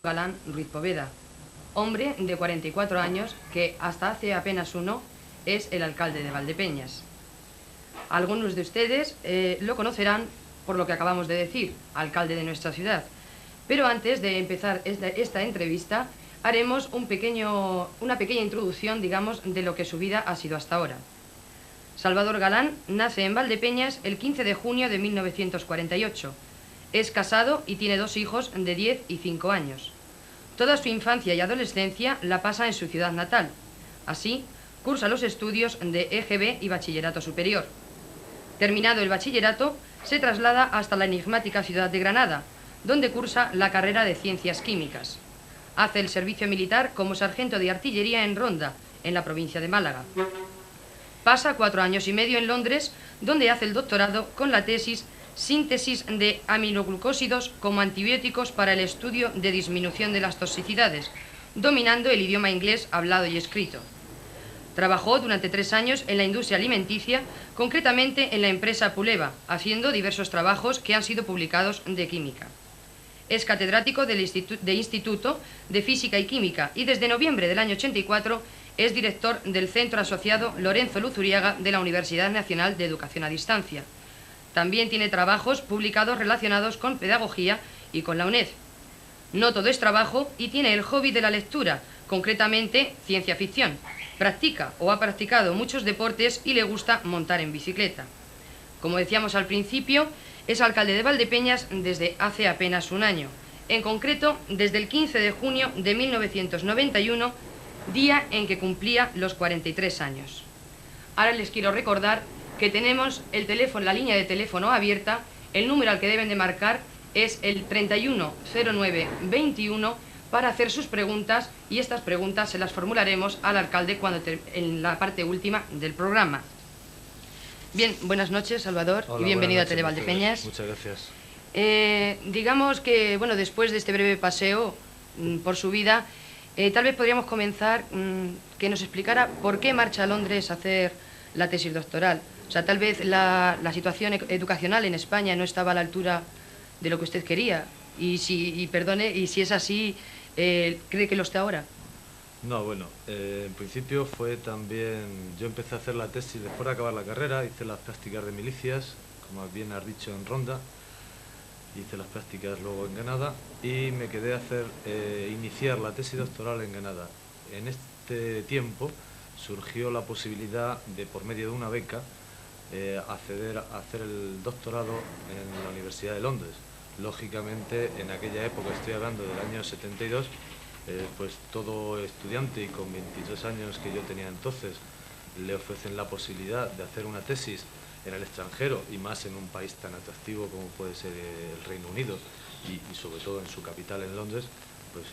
Galán Ruiz Poveda, hombre de 44 años que hasta hace apenas uno es el alcalde de Valdepeñas. Algunos de ustedes lo conocerán por lo que acabamos de decir, alcalde de nuestra ciudad. Pero antes de empezar esta entrevista, haremos una pequeña introducción, digamos, de lo que su vida ha sido hasta ahora. Salvador Galán nace en Valdepeñas el 15 de junio de 1948. Es casado y tiene 2 hijos de 10 y 5 años. Toda su infancia y adolescencia la pasa en su ciudad natal. Así, cursa los estudios de EGB y Bachillerato Superior. Terminado el bachillerato, se traslada hasta la enigmática ciudad de Granada, donde cursa la carrera de Ciencias Químicas. Hace el servicio militar como sargento de artillería en Ronda, en la provincia de Málaga. Pasa 4 años y medio en Londres, donde hace el doctorado con la tesis Síntesis de aminoglucósidos como antibióticos para el estudio de disminución de las toxicidades, dominando el idioma inglés hablado y escrito. Trabajó durante 3 años en la industria alimenticia, concretamente en la empresa Puleva, haciendo diversos trabajos que han sido publicados de química. Es catedrático del Instituto de Física y Química y desde noviembre del año 84 es director del Centro Asociado Lorenzo Luzuriaga de la Universidad Nacional de Educación a Distancia. También tiene trabajos publicados relacionados con pedagogía y con la UNED. No todo es trabajo y tiene el hobby de la lectura, concretamente ciencia ficción. Practica o ha practicado muchos deportes y le gusta montar en bicicleta. Como decíamos al principio, es alcalde de Valdepeñas desde hace apenas un año. En concreto, desde el 15 de junio de 1991, día en que cumplía los 43 años. Ahora les quiero recordar que tenemos la línea de teléfono abierta. El número al que deben de marcar es el 310921 para hacer sus preguntas, y estas preguntas se las formularemos al alcalde en la parte última del programa. Bien, buenas noches, Salvador. Hola, y bienvenido a noches, Televaldepeñas. Muchas gracias. Digamos que, bueno, después de este breve paseo por su vida, tal vez podríamos comenzar que nos explicara por qué marcha a Londres a hacer la tesis doctoral. O sea, tal vez la situación educacional en España no estaba a la altura de lo que usted quería. Y si es así, ¿cree que lo está ahora? No, bueno, en principio fue también... Yo empecé a hacer la tesis después de acabar la carrera, hice las prácticas de milicias, como bien has dicho, en Ronda, hice las prácticas luego en Granada y me quedé a iniciar la tesis doctoral en Granada. En este tiempo surgió la posibilidad de, por medio de una beca, acceder a hacer el doctorado en la Universidad de Londres. Lógicamente, en aquella época, estoy hablando del año 72, pues todo estudiante y con 23 años que yo tenía entonces, le ofrecen la posibilidad de hacer una tesis en el extranjero y más en un país tan atractivo como puede ser el Reino Unido y sobre todo en su capital, en Londres, pues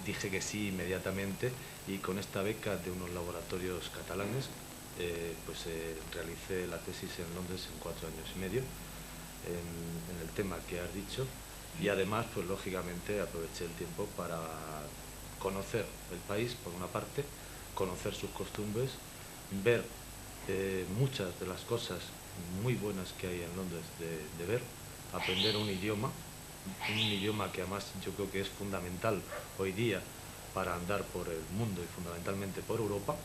dije que sí inmediatamente, y con esta beca de unos laboratorios catalanes realicé la tesis en Londres en 4 años y medio en el tema que has dicho, y además pues lógicamente aproveché el tiempo para conocer el país por una parte, conocer sus costumbres, ver muchas de las cosas muy buenas que hay en Londres de ver, aprender un idioma que además yo creo que es fundamental hoy día para andar por el mundo y fundamentalmente por Europa.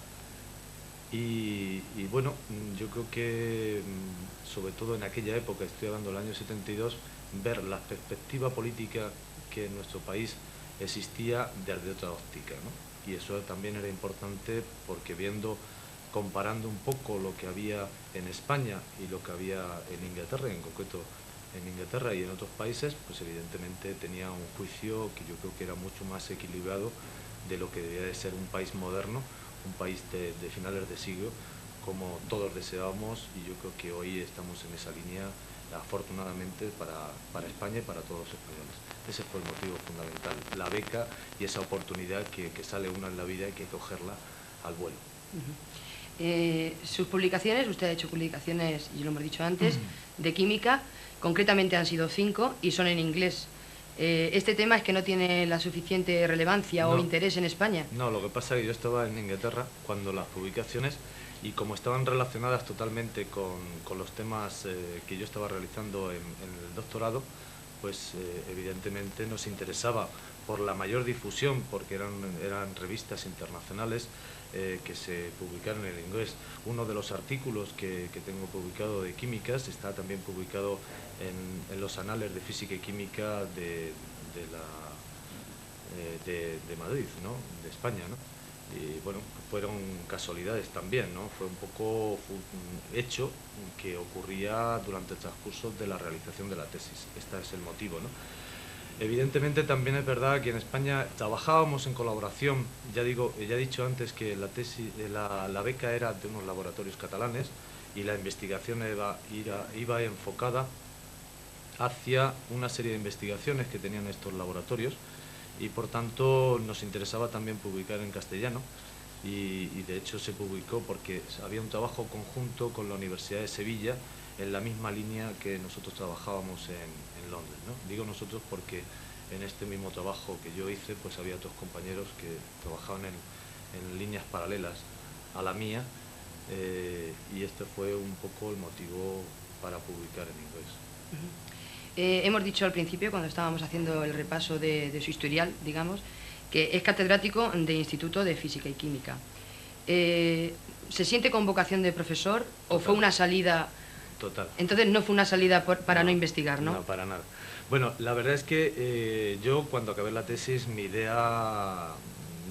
Y bueno, yo creo que sobre todo en aquella época, estoy hablando del año 72, ver la perspectiva política que en nuestro país existía desde otra óptica, ¿no? Y eso también era importante porque comparando un poco lo que había en España y lo que había en Inglaterra, en concreto en Inglaterra y en otros países, pues evidentemente tenía un juicio que yo creo que era mucho más equilibrado de lo que debía de ser un país moderno, un país de finales de siglo, como todos deseábamos, y yo creo que hoy estamos en esa línea, afortunadamente, para España y para todos los españoles. Ese fue el motivo fundamental, la beca y esa oportunidad que sale una en la vida y que hay que cogerla al vuelo. Sus publicaciones, usted ha hecho publicaciones, y lo hemos dicho antes, de química, concretamente han sido 5 y son en inglés. Este tema es que no tiene la suficiente relevancia o interés en España. No, lo que pasa es que yo estaba en Inglaterra cuando las publicaciones, y como estaban relacionadas totalmente con los temas que yo estaba realizando en el doctorado, pues evidentemente nos interesaba por la mayor difusión, porque eran revistas internacionales que se publicaron en inglés. Uno de los artículos que tengo publicado de químicas está también publicado en los anales de física y química de Madrid, ¿no? De España, ¿no? Y bueno, fueron casualidades también, ¿no? Fue un poco un hecho que ocurría durante el transcurso de la realización de la tesis. Este es el motivo, ¿no? Evidentemente también es verdad que en España trabajábamos en colaboración. Ya he dicho antes que la tesis, la beca era de unos laboratorios catalanes y la investigación iba enfocada hacia una serie de investigaciones que tenían estos laboratorios, y por tanto nos interesaba también publicar en castellano, y de hecho se publicó porque había un trabajo conjunto con la Universidad de Sevilla en la misma línea que nosotros trabajábamos en Londres, ¿no? Digo nosotros porque en este mismo trabajo que yo hice pues había otros compañeros que trabajaban en líneas paralelas a la mía, y este fue un poco el motivo para publicar en inglés. Hemos dicho al principio, cuando estábamos haciendo el repaso de su historial, digamos, que es catedrático de Instituto de Física y Química. ¿Se siente con vocación de profesor o fue una salida? Total. Entonces no fue una salida para no investigar, ¿no? No, para nada. Bueno, la verdad es que yo cuando acabé la tesis mi idea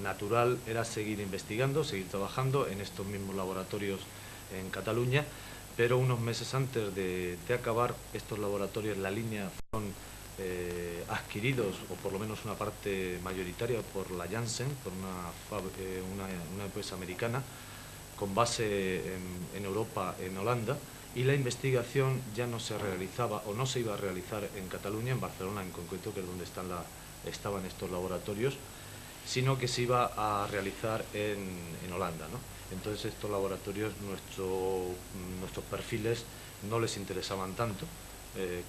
natural era seguir investigando, seguir trabajando en estos mismos laboratorios en Cataluña, pero unos meses antes de acabar estos laboratorios, la línea fueron adquiridos, o por lo menos una parte mayoritaria, por la Janssen, por una empresa americana con base en Europa, en Holanda, y la investigación ya no se realizaba o no se iba a realizar en Cataluña, en Barcelona en concreto, que es donde estaban estos laboratorios, sino que se iba a realizar en Holanda, ¿no? Entonces estos laboratorios, nuestros perfiles no les interesaban tanto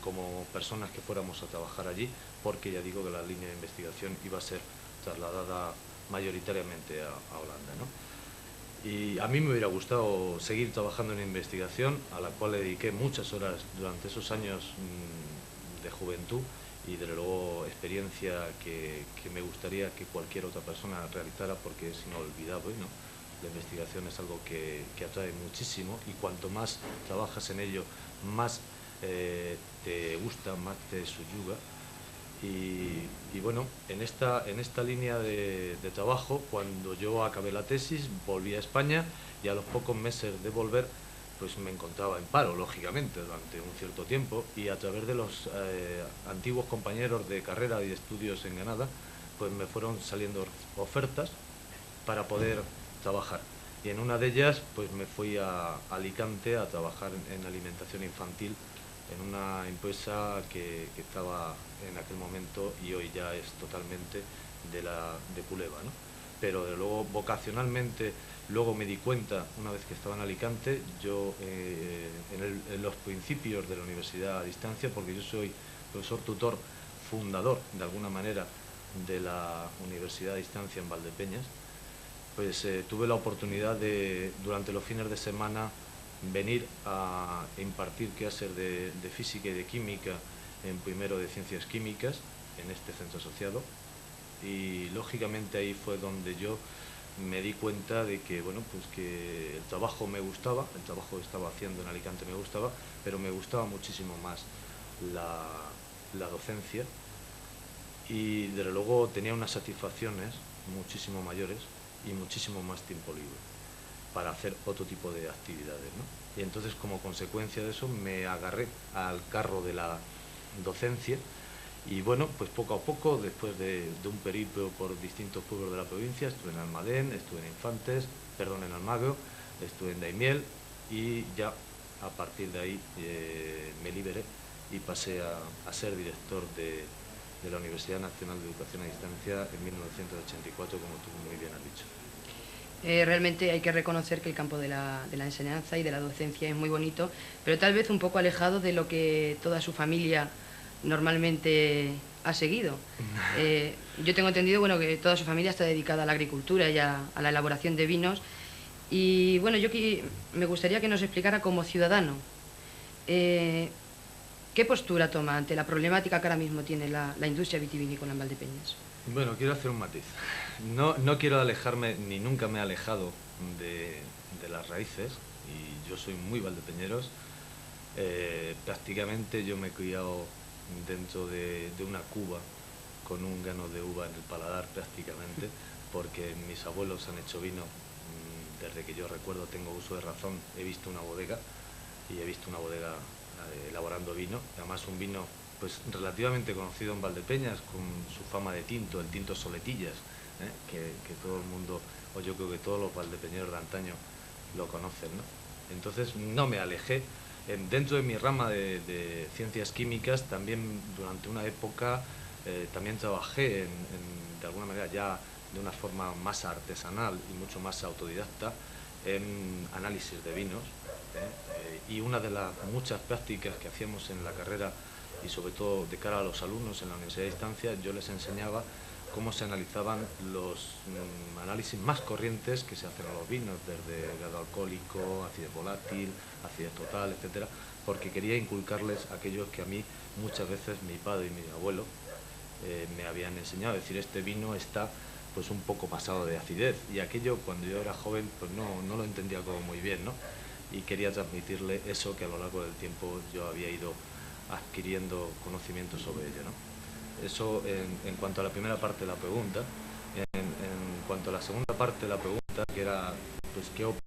como personas que fuéramos a trabajar allí, porque ya digo que la línea de investigación iba a ser trasladada mayoritariamente a Holanda, ¿no? Y a mí me hubiera gustado seguir trabajando en investigación, a la cual le dediqué muchas horas durante esos años de juventud, y desde luego experiencia que me gustaría que cualquier otra persona realizara, porque es inolvidable, ¿no? La investigación es algo que atrae muchísimo, y cuanto más trabajas en ello, más te gusta, más te subyuga. Y bueno, en esta línea de trabajo, cuando yo acabé la tesis, volví a España, y a los pocos meses de volver, pues me encontraba en paro, lógicamente, durante un cierto tiempo, y a través de los antiguos compañeros de carrera y de estudios en Granada, pues me fueron saliendo ofertas para poder trabajar. Y en una de ellas, pues me fui a Alicante a trabajar en alimentación infantil, en una empresa que estaba en aquel momento, y hoy ya es totalmente de Puleva, ¿no? Pero de luego vocacionalmente, luego me di cuenta, una vez que estaba en Alicante, yo en los principios de la universidad a distancia, porque yo soy profesor tutor fundador de alguna manera de la universidad a distancia en Valdepeñas, pues tuve la oportunidad de, durante los fines de semana, venir a impartir clases de física y de química en primero de ciencias químicas en este centro asociado, y lógicamente ahí fue donde yo me di cuenta de que, bueno, pues que el trabajo me gustaba, el trabajo que estaba haciendo en Alicante me gustaba, pero me gustaba muchísimo más la docencia, y desde luego tenía unas satisfacciones muchísimo mayores y muchísimo más tiempo libre para hacer otro tipo de actividades, ¿no? Y entonces, como consecuencia de eso, me agarré al carro de la docencia, y bueno, pues poco a poco, después de un periplo por distintos pueblos de la provincia, estuve en Almadén, estuve en Almagro, estuve en Daimiel, y ya a partir de ahí me liberé y pasé a ser director de la Universidad Nacional de Educación a Distancia en 1984, como tú muy bien has dicho. Realmente hay que reconocer que el campo de la enseñanza y de la docencia es muy bonito, pero tal vez un poco alejado de lo que toda su familia normalmente ha seguido. Yo tengo entendido, bueno, que toda su familia está dedicada a la agricultura y a la elaboración de vinos, y bueno, me gustaría que nos explicara como ciudadano ¿Qué postura toma ante la problemática que ahora mismo tiene la industria vitivinícola en Valdepeñas? Bueno, quiero hacer un matiz. No quiero alejarme, ni nunca me he alejado de las raíces, y yo soy muy valdepeñeros. Prácticamente yo me he criado dentro de una cuba con un grano de uva en el paladar prácticamente, porque mis abuelos han hecho vino. Desde que yo recuerdo, tengo uso de razón, he visto una bodega elaborando vino, además un vino pues relativamente conocido en Valdepeñas, con su fama de tinto, el tinto Soletillas, que todo el mundo, o yo creo que todos los valdepeñeros de antaño lo conocen, ¿no? Entonces no me alejé. Dentro de mi rama de ciencias químicas, también durante una época también trabajé de alguna manera ya de una forma más artesanal y mucho más autodidacta en análisis de vinos, y una de las muchas prácticas que hacíamos en la carrera, y sobre todo de cara a los alumnos en la Universidad de Distancia, yo les enseñaba cómo se analizaban los análisis más corrientes que se hacen a los vinos, desde grado alcohólico, acidez volátil, acidez total, etcétera, porque quería inculcarles aquellos que a mí muchas veces mi padre y mi abuelo me habían enseñado. Es decir, este vino está pues un poco pasado de acidez, y aquello cuando yo era joven pues no lo entendía como muy bien, ¿no? Y quería transmitirle eso, que a lo largo del tiempo yo había ido adquiriendo conocimiento sobre ello, ¿no? Eso en cuanto a la primera parte de la pregunta. En cuanto a la segunda parte de la pregunta, que era pues qué opino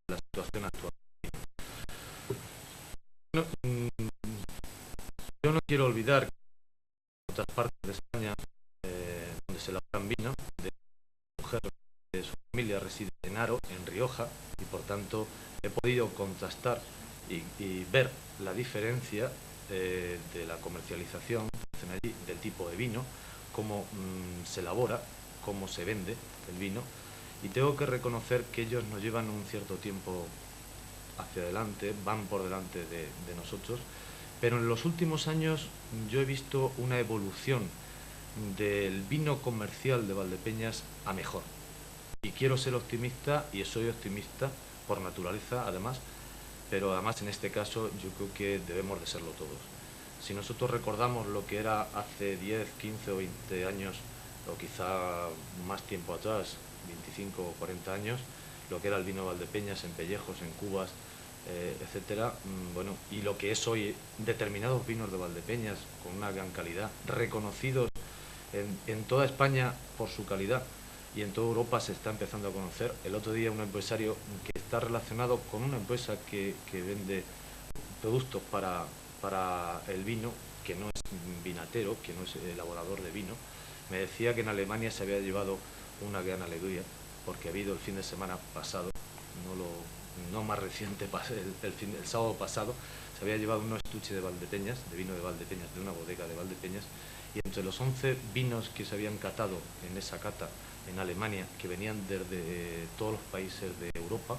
de la situación actual. Yo no quiero olvidar que en otras partes de España donde se elaboran vino, de mujer de su familia reside en Haro, en Rioja, y por tanto he podido contrastar y ver la diferencia de la comercialización que hacen allí, del tipo de vino, cómo se elabora, cómo se vende el vino, y tengo que reconocer que ellos nos llevan un cierto tiempo hacia adelante, van por delante de nosotros, pero en los últimos años yo he visto una evolución del vino comercial de Valdepeñas a mejor, y quiero ser optimista, y soy optimista por naturaleza además, pero además en este caso yo creo que debemos de serlo todos. Si nosotros recordamos lo que era hace 10, 15 o 20 años, o quizá más tiempo atrás, 25 o 40 años, lo que era el vino de Valdepeñas en pellejos, en cubas, etcétera, bueno, y lo que es hoy determinados vinos de Valdepeñas con una gran calidad, reconocidos en toda España por su calidad, y en toda Europa se está empezando a conocer. El otro día un empresario que está relacionado con una empresa que vende productos para el vino, que no es vinatero, que no es elaborador de vino, me decía que en Alemania se había llevado una gran alegría, porque ha habido el fin de semana pasado, no más reciente, el sábado pasado, se había llevado unos estuches de Valdepeñas, de vino de Valdepeñas, de una bodega de Valdepeñas, y entre los 11 vinos que se habían catado en esa cata en Alemania, que venían desde todos los países de Europa,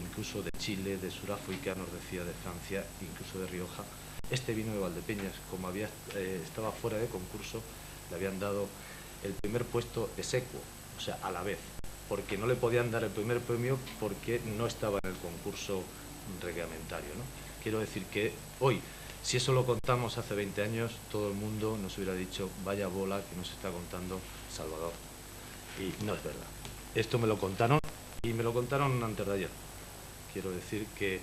incluso de Chile, de Sudáfrica, nos decía, de Francia, incluso de Rioja, este vino de Valdepeñas, como estaba fuera de concurso, le habían dado el primer puesto ex aequo, o sea, a la vez, porque no le podían dar el primer premio porque no estaba en el concurso reglamentario, ¿no? Quiero decir que hoy, si eso lo contamos hace 20 años, todo el mundo nos hubiera dicho, vaya bola que nos está contando Salvador. Y no es verdad. Esto me lo contaron, y me lo contaron antes de ayer. Quiero decir que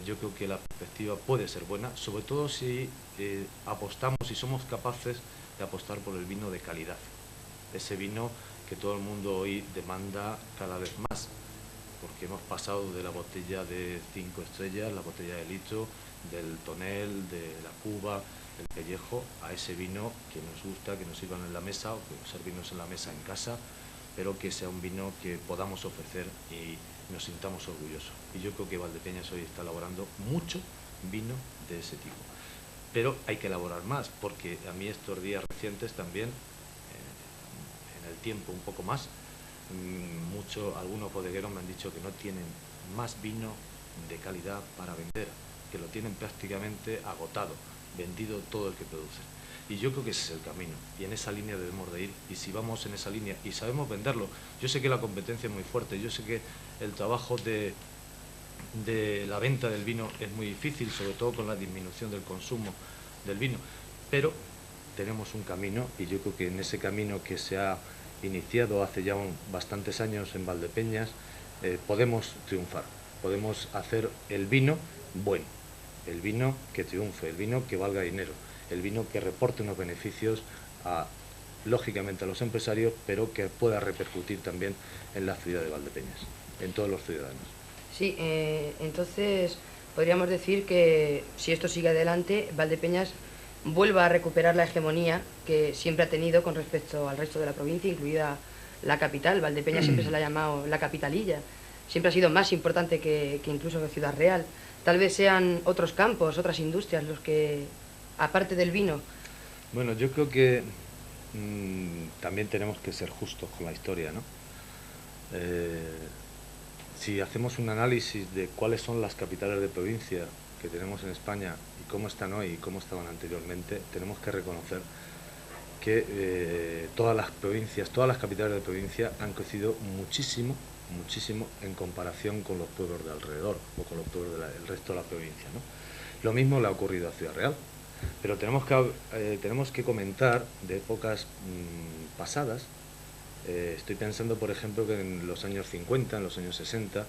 yo creo que la perspectiva puede ser buena, sobre todo si apostamos y somos capaces de apostar por el vino de calidad. Ese vino que todo el mundo hoy demanda cada vez más, porque hemos pasado de la botella de 5 estrellas, la botella de litro, del tonel, de la cuba, del pellejo, a ese vino que nos gusta, que nos sirvan en la mesa, o que servirnos en la mesa en casa, pero que sea un vino que podamos ofrecer y nos sintamos orgullosos. Y yo creo que Valdepeñas hoy está elaborando mucho vino de ese tipo. Pero hay que elaborar más, porque a mí estos días recientes también, en el tiempo un poco más, algunos bodegueros me han dicho que no tienen más vino de calidad para vender, que lo tienen prácticamente agotado, vendido todo el que producen. Y yo creo que ese es el camino, y en esa línea debemos de ir, y si vamos en esa línea y sabemos venderlo, yo sé que la competencia es muy fuerte, yo sé que el trabajo de de la venta del vino es muy difícil, sobre todo con la disminución del consumo del vino, pero tenemos un camino, y yo creo que en ese camino que se ha iniciado hace ya bastantes años en Valdepeñas, podemos triunfar, podemos hacer el vino bueno, el vino que triunfe, el vino que valga dinero, el vino que reporte unos beneficios lógicamente a los empresarios, pero que pueda repercutir también en la ciudad de Valdepeñas, en todos los ciudadanos. Sí, entonces podríamos decir que si esto sigue adelante, Valdepeñas vuelva a recuperar la hegemonía que siempre ha tenido con respecto al resto de la provincia, incluida la capital. Valdepeñas siempre se le ha llamado la capitalilla, siempre ha sido más importante que incluso que Ciudad Real. Tal vez sean otros campos, otras industrias los que, aparte del vino. Bueno, yo creo que también tenemos que ser justos con la historia, ¿no? Si hacemos un análisis de cuáles son las capitales de provincia que tenemos en España y cómo están hoy y cómo estaban anteriormente, tenemos que reconocer que todas las provincias, todas las capitales de provincia han crecido muchísimo, muchísimo en comparación con los pueblos de alrededor o con los pueblos del resto de la provincia, ¿no? Lo mismo le ha ocurrido a Ciudad Real, pero tenemos que comentar de épocas pasadas. Estoy pensando, por ejemplo, que en los años 50, en los años 60,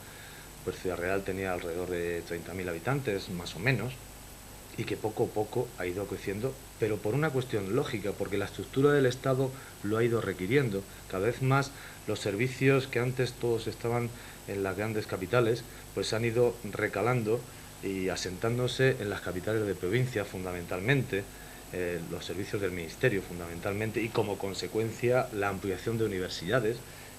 pues Ciudad Real tenía alrededor de 30.000 habitantes, más o menos, y que poco a poco ha ido creciendo, pero por una cuestión lógica, porque la estructura del Estado lo ha ido requiriendo. Cada vez más los servicios que antes todos estaban en las grandes capitales, pues han ido recalando y asentándose en las capitales de provincia fundamentalmente, los servicios del Ministerio fundamentalmente, y como consecuencia la ampliación de universidades,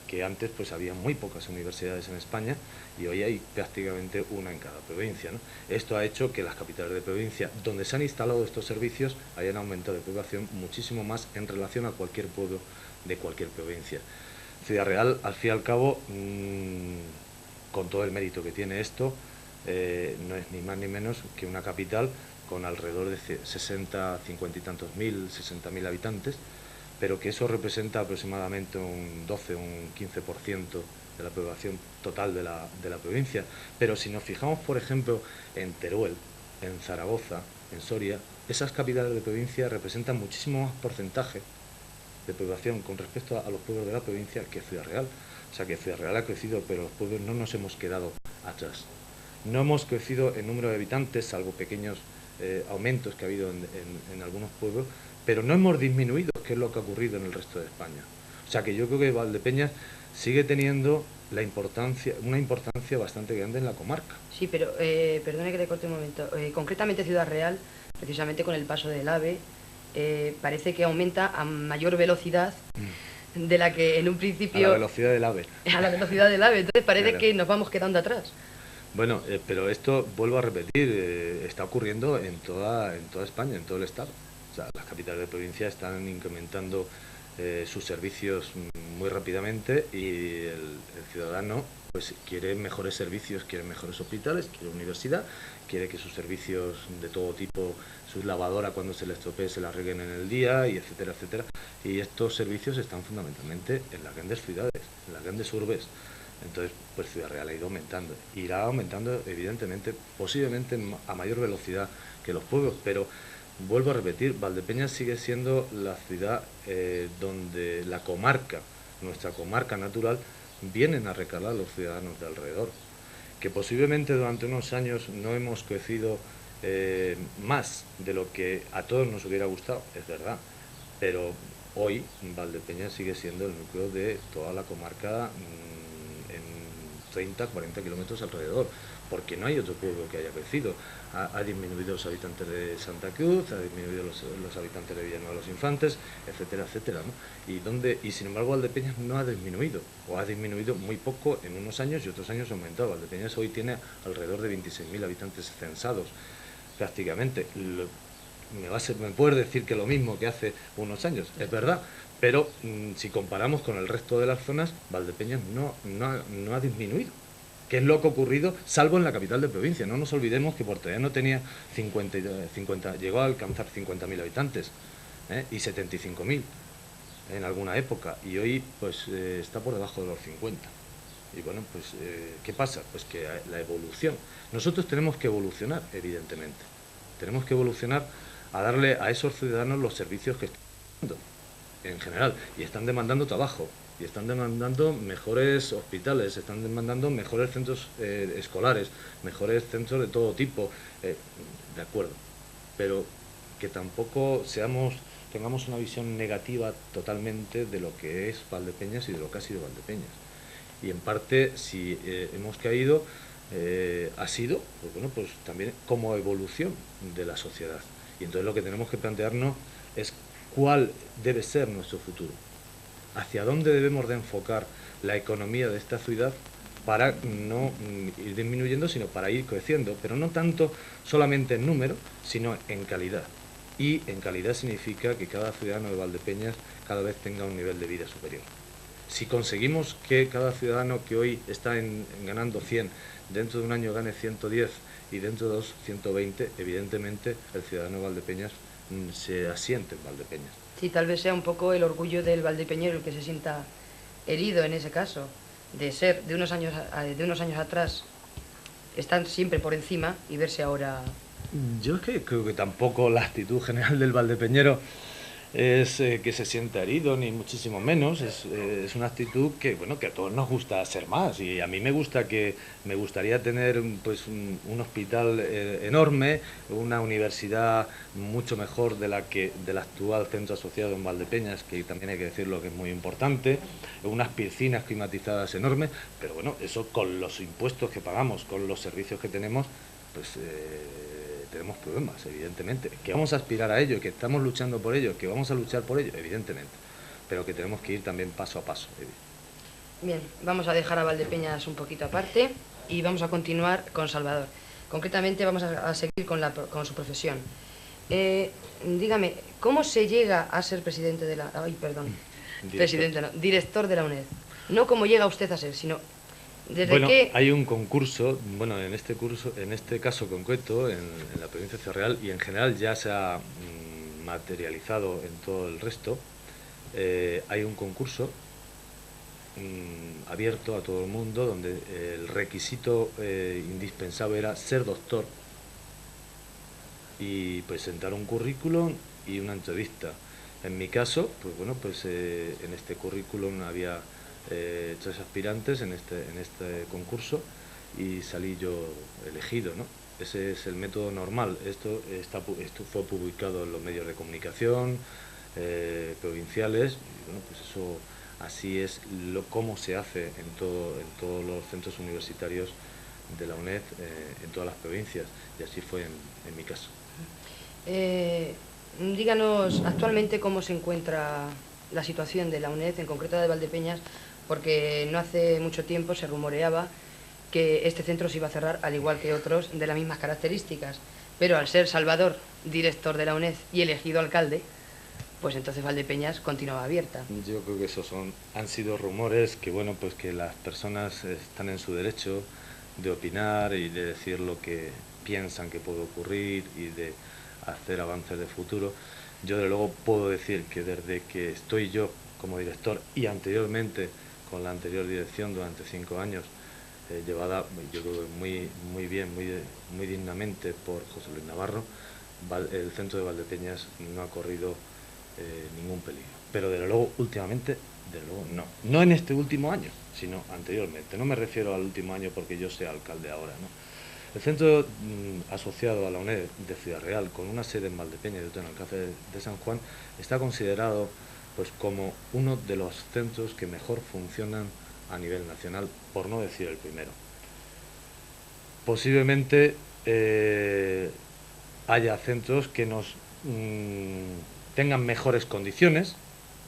que antes pues había muy pocas universidades en España y hoy hay prácticamente una en cada provincia, ¿no? Esto ha hecho que las capitales de provincia, donde se han instalado estos servicios, hayan aumentado de población muchísimo más en relación a cualquier pueblo de cualquier provincia. Ciudad Real, al fin y al cabo, con todo el mérito que tiene esto, no es ni más ni menos que una capital con alrededor de 60, 50 y tantos mil, 60.000 habitantes, pero que eso representa aproximadamente un 12, un 15% de la población total de la provincia. Pero si nos fijamos, por ejemplo, en Teruel, en Zaragoza, en Soria, esas capitales de provincia representan muchísimo más porcentaje de población con respecto a los pueblos de la provincia que Ciudad Real. O sea que Ciudad Real ha crecido, pero los pueblos no nos hemos quedado atrás. No hemos crecido en número de habitantes, salvo pequeños aumentos que ha habido en algunos pueblos, pero no hemos disminuido, que es lo que ha ocurrido en el resto de España. O sea que yo creo que Valdepeñas sigue teniendo una importancia bastante grande en la comarca. Sí, pero perdone que le corte un momento. Concretamente Ciudad Real, precisamente con el paso del AVE, parece que aumenta a mayor velocidad de la que en un principio... A la velocidad del AVE. A la velocidad del AVE, entonces parece Claro. que nos vamos quedando atrás. Bueno, pero esto, vuelvo a repetir, está ocurriendo en toda España, en todo el Estado. O sea, las capitales de provincia están incrementando sus servicios muy rápidamente y el ciudadano pues quiere mejores servicios, quiere mejores hospitales, quiere universidad, quiere que sus servicios de todo tipo, sus lavadoras cuando se les estropee se las arreglen en el día, y etcétera, etcétera. Y estos servicios están fundamentalmente en las grandes ciudades, en las grandes urbes. Entonces, pues Ciudad Real ha ido aumentando. Irá aumentando, evidentemente, posiblemente a mayor velocidad que los pueblos, pero vuelvo a repetir, Valdepeñas sigue siendo la ciudad donde la comarca, nuestra comarca natural, vienen a recalar los ciudadanos de alrededor. Que posiblemente durante unos años no hemos crecido más de lo que a todos nos hubiera gustado, es verdad, pero hoy Valdepeñas sigue siendo el núcleo de toda la comarca en 30, 40 kilómetros alrededor, porque no hay otro pueblo que haya crecido. Ha disminuido los habitantes de Santa Cruz, ha disminuido los habitantes de Villanueva de los Infantes, etcétera, etcétera, ¿no? Y sin embargo Valdepeñas no ha disminuido, o ha disminuido muy poco en unos años y otros años ha aumentado. Valdepeñas hoy tiene alrededor de 26.000 habitantes censados, prácticamente. Me puedes decir que lo mismo que hace unos años, es verdad, pero si comparamos con el resto de las zonas, Valdepeñas no ha disminuido, que es lo que ha ocurrido, salvo en la capital de provincia. No nos olvidemos que Portollano tenía 50, llegó a alcanzar 50.000 habitantes y 75.000 en alguna época, y hoy pues está por debajo de los 50. Y bueno, pues, ¿qué pasa? Pues que la evolución. Nosotros tenemos que evolucionar, evidentemente. Tenemos que evolucionar a darle a esos ciudadanos los servicios que están dando, en general. Y están demandando trabajo, y están demandando mejores hospitales, están demandando mejores centros escolares, mejores centros de todo tipo. De acuerdo. Pero que tampoco tengamos una visión negativa totalmente de lo que es Valdepeñas y de lo que ha sido Valdepeñas. Y en parte, si hemos caído, ha sido, pues bueno, pues también como evolución de la sociedad. Y entonces lo que tenemos que plantearnos es cuál debe ser nuestro futuro, hacia dónde debemos de enfocar la economía de esta ciudad para no ir disminuyendo, sino para ir creciendo, pero no tanto solamente en número, sino en calidad. Y en calidad significa que cada ciudadano de Valdepeñas cada vez tenga un nivel de vida superior. Si conseguimos que cada ciudadano que hoy está ganando 100, dentro de un año gane 110 y dentro de 2, 120, evidentemente el ciudadano de Valdepeñas se asiente en Valdepeñas. Sí, tal vez sea un poco el orgullo del valdepeñero el que se sienta herido en ese caso, de ser de unos años atrás, están siempre por encima y verse ahora... Yo es que creo que tampoco la actitud general del valdepeñero es que se sienta herido, ni muchísimo menos. Es una actitud que, bueno, que a todos nos gusta ser más, y a mí me gustaría tener pues un hospital enorme, una universidad mucho mejor del actual centro asociado en Valdepeñas, que también hay que decirlo que es muy importante, unas piscinas climatizadas enormes, pero bueno, eso con los impuestos que pagamos, con los servicios que tenemos, pues tenemos problemas, evidentemente, que vamos a aspirar a ello, que estamos luchando por ello, que vamos a luchar por ello, evidentemente, pero que tenemos que ir también paso a paso. Bien, vamos a dejar a Valdepeñas un poquito aparte y vamos a continuar con Salvador. Concretamente vamos a seguir con su profesión. Dígame, ¿cómo se llega a ser presidente de la... Ay, perdón. Director. Presidente, no, director de la UNED? No cómo llega usted a ser, sino... Bueno, hay un concurso, bueno, en este caso concreto, en la provincia de Ciudad Real, y en general ya se ha materializado en todo el resto. Hay un concurso abierto a todo el mundo, donde el requisito indispensable era ser doctor y presentar un currículum y una entrevista. En mi caso, pues bueno, pues en este currículum había 3 aspirantes en este concurso y salí yo elegido, ¿no? Ese es el método normal. Esto fue publicado en los medios de comunicación provinciales, y bueno, pues eso así es cómo se hace en todos los centros universitarios de la UNED, en todas las provincias, y así fue en mi caso. Díganos actualmente cómo se encuentra la situación de la UNED, en concreto de Valdepeñas, porque no hace mucho tiempo se rumoreaba que este centro se iba a cerrar, al igual que otros de las mismas características, pero al ser Salvador director de la UNED y elegido alcalde, pues entonces Valdepeñas continuaba abierta. Yo creo que esos han sido rumores que, bueno, pues que las personas están en su derecho de opinar y de decir lo que piensan que puede ocurrir y de hacer avances de futuro. Yo desde luego puedo decir que desde que estoy yo como director y anteriormente con la anterior dirección durante 5 años, llevada yo creo muy bien, muy dignamente por José Luis Navarro, el centro de Valdepeñas no ha corrido ningún peligro. Pero desde luego últimamente, desde luego no en este último año, sino anteriormente. No me refiero al último año porque yo sea alcalde ahora, ¿no? El centro asociado a la UNED de Ciudad Real, con una sede en Valdepeñas y otra en Alcázar de San Juan, está considerado pues como uno de los centros que mejor funcionan a nivel nacional, por no decir el primero. Posiblemente haya centros que nos tengan mejores condiciones,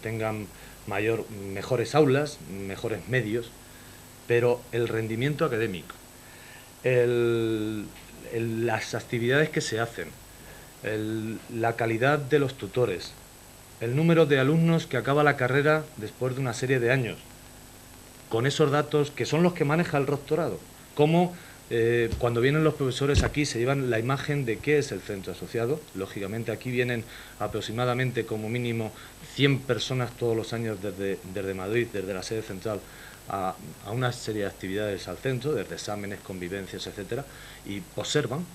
tengan mejores aulas, mejores medios, pero el rendimiento académico, las actividades que se hacen, la calidad de los tutores, el número de alumnos que acaba la carrera después de una serie de años, con esos datos que son los que maneja el rectorado, cómo cuando vienen los profesores aquí se llevan la imagen de qué es el centro asociado. Lógicamente aquí vienen aproximadamente como mínimo 100 personas todos los años desde Madrid, desde la sede central, a una serie de actividades al centro, desde exámenes, convivencias, etcétera, y observan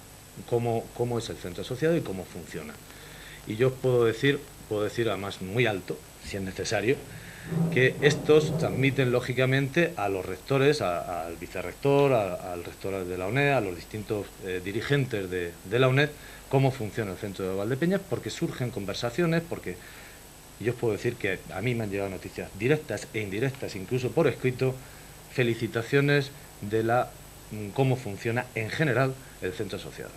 cómo es el centro asociado y cómo funciona. Y yo puedo decir además muy alto, si es necesario, que estos transmiten lógicamente a los rectores, al vicerrector, al rector de la UNED, a los distintos dirigentes de la UNED, cómo funciona el centro de Valdepeñas, porque surgen conversaciones, porque yo os puedo decir que a mí me han llegado noticias directas e indirectas, incluso por escrito, felicitaciones de cómo funciona en general el centro asociado.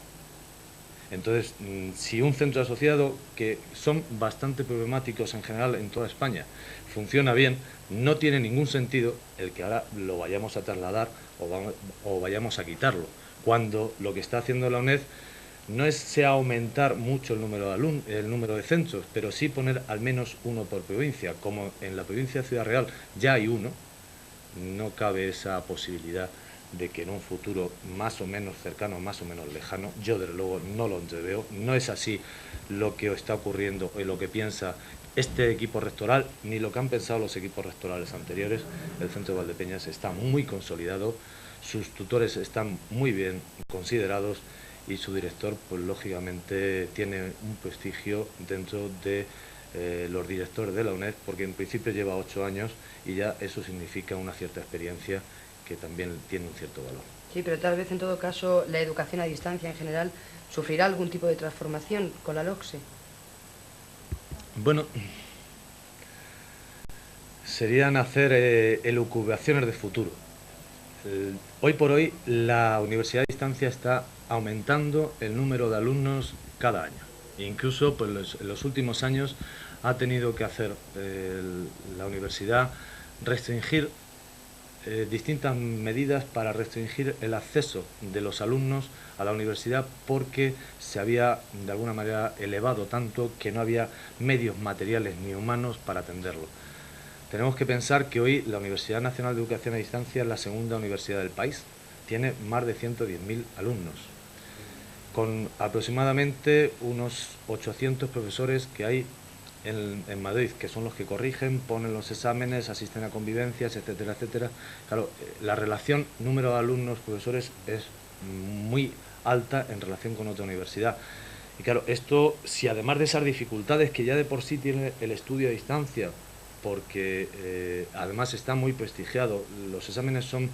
Entonces, si un centro asociado, que son bastante problemáticos en general en toda España, funciona bien, no tiene ningún sentido el que ahora lo vayamos a trasladar o vayamos a quitarlo, cuando lo que está haciendo la UNED no sea aumentar mucho el número de centros, pero sí poner al menos uno por provincia. Como en la provincia de Ciudad Real ya hay uno, no cabe esa posibilidad de que en un futuro más o menos cercano, más o menos lejano, yo desde luego no lo entreveo, no es así lo que está ocurriendo y lo que piensa este equipo rectoral, ni lo que han pensado los equipos rectorales anteriores. El centro de Valdepeñas está muy consolidado, sus tutores están muy bien considerados y su director, pues lógicamente, tiene un prestigio dentro de los directores de la UNED, porque en principio lleva 8 años y ya eso significa una cierta experiencia que también tiene un cierto valor. Sí, pero tal vez en todo caso la educación a distancia en general sufrirá algún tipo de transformación con la LOCSE. Bueno, serían hacer elucubraciones de futuro. Hoy por hoy la universidad a distancia está aumentando el número de alumnos cada año. Incluso pues, en los últimos años ha tenido que hacer la universidad restringir distintas medidas para restringir el acceso de los alumnos a la universidad, porque se había de alguna manera elevado tanto que no había medios materiales ni humanos para atenderlo. Tenemos que pensar que hoy la Universidad Nacional de Educación a Distancia es la segunda universidad del país, tiene más de 110.000 alumnos, con aproximadamente unos 800 profesores que hay en Madrid, que son los que corrigen, ponen los exámenes, asisten a convivencias, etcétera, etcétera. Claro, la relación número de alumnos-profesores es muy alta en relación con otra universidad. Y claro, esto, si además de esas dificultades que ya de por sí tiene el estudio a distancia, porque además está muy prestigiado, los exámenes son,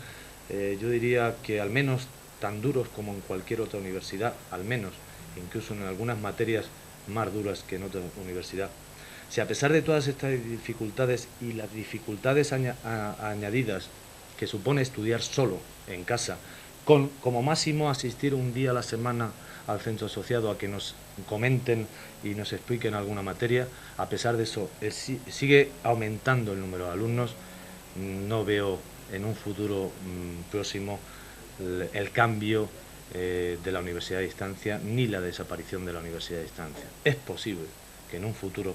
yo diría que al menos tan duros como en cualquier otra universidad, al menos, incluso en algunas materias más duras que en otra universidad. Si a pesar de todas estas dificultades y las dificultades añadidas que supone estudiar solo en casa, con como máximo asistir un día a la semana al centro asociado a que nos comenten y nos expliquen alguna materia, a pesar de eso sigue aumentando el número de alumnos, no veo en un futuro próximo el cambio de la universidad a distancia ni la desaparición de la universidad a distancia. Es posible que en un futuro,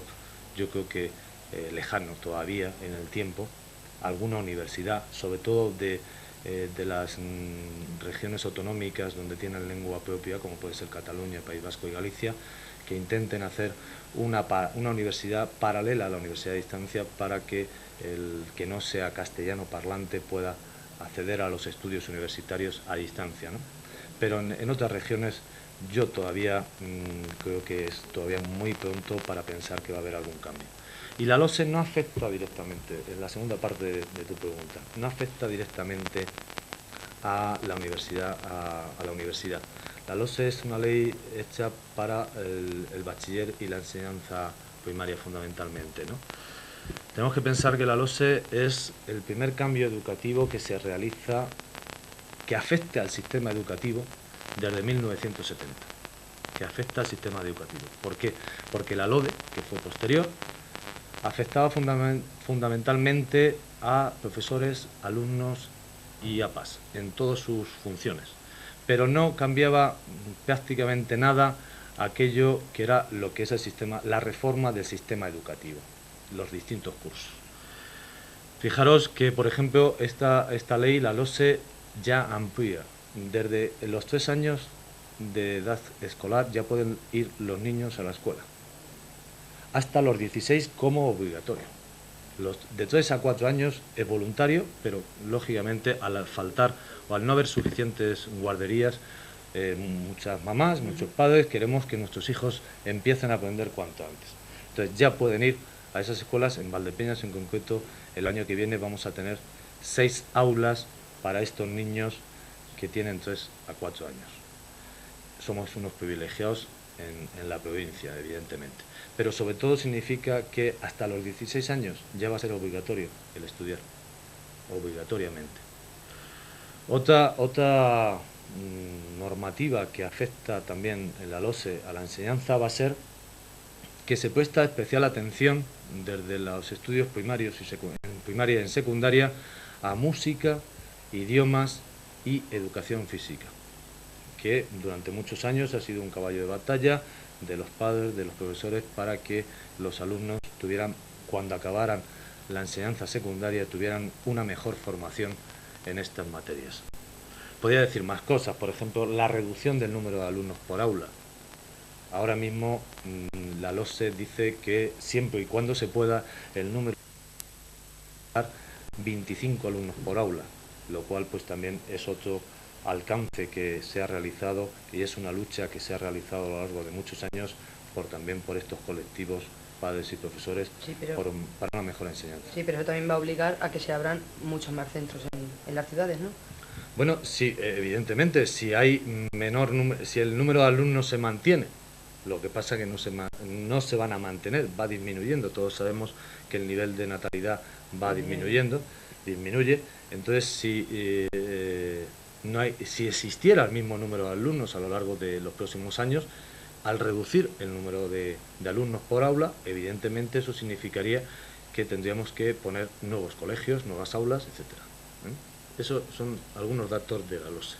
yo creo que lejano todavía en el tiempo, alguna universidad, sobre todo de las regiones autonómicas donde tienen lengua propia, como puede ser Cataluña, País Vasco y Galicia, que intenten hacer una universidad paralela a la universidad a distancia para que el que no sea castellano parlante pueda acceder a los estudios universitarios a distancia, ¿no? Pero en otras regiones yo todavía creo que es todavía muy pronto para pensar que va a haber algún cambio. Y la LOSE no afecta directamente, en la segunda parte de tu pregunta, no afecta directamente a la universidad. La LOSE es una ley hecha para el bachiller y la enseñanza primaria fundamentalmente, ¿no? Tenemos que pensar que la LOSE es el primer cambio educativo que se realiza, que afecta al sistema educativo desde 1970, que afecta al sistema educativo. ¿Por qué? Porque la LODE, que fue posterior, afectaba fundamentalmente a profesores, alumnos y APAs en todas sus funciones, pero no cambiaba prácticamente nada aquello que era lo que es el sistema, la reforma del sistema educativo, los distintos cursos. Fijaros que, por ejemplo, esta ley, la LOSE, ya amplía. Desde los 3 años de edad escolar ya pueden ir los niños a la escuela, hasta los 16 como obligatorio. de 3 a 4 años es voluntario, pero lógicamente al faltar o al no haber suficientes guarderías, muchas mamás, muchos padres queremos que nuestros hijos empiecen a aprender cuanto antes. Entonces ya pueden ir a esas escuelas. En Valdepeñas en concreto el año que viene vamos a tener 6 aulas para estos niños que tienen 3 a 4 años. Somos unos privilegiados en la provincia, evidentemente, pero sobre todo significa que hasta los 16 años ya va a ser obligatorio el estudiar, obligatoriamente. Otra normativa que afecta también en la LOSE a la enseñanza va a ser que se presta especial atención desde los estudios primarios en primaria y en secundaria a música, idiomas y educación física, que durante muchos años ha sido un caballo de batalla de los padres, de los profesores, para que los alumnos tuvieran, cuando acabaran la enseñanza secundaria, tuvieran una mejor formación en estas materias. Podría decir más cosas, por ejemplo, la reducción del número de alumnos por aula. Ahora mismo la LOSE dice que siempre y cuando se pueda el número 25 alumnos por aula, lo cual pues también es otro alcance que se ha realizado y es una lucha que se ha realizado a lo largo de muchos años también por estos colectivos, padres y profesores, sí, para una mejor enseñanza. Sí, pero eso también va a obligar a que se abran muchos más centros en las ciudades, ¿no? Bueno, sí, evidentemente, si hay si el número de alumnos se mantiene, lo que pasa es que no se van a mantener, va disminuyendo. Todos sabemos que el nivel de natalidad va disminuye. Entonces, si existiera el mismo número de alumnos a lo largo de los próximos años, al reducir el número de alumnos por aula, evidentemente eso significaría que tendríamos que poner nuevos colegios, nuevas aulas, etcétera. Esos son algunos datos de la LOSE.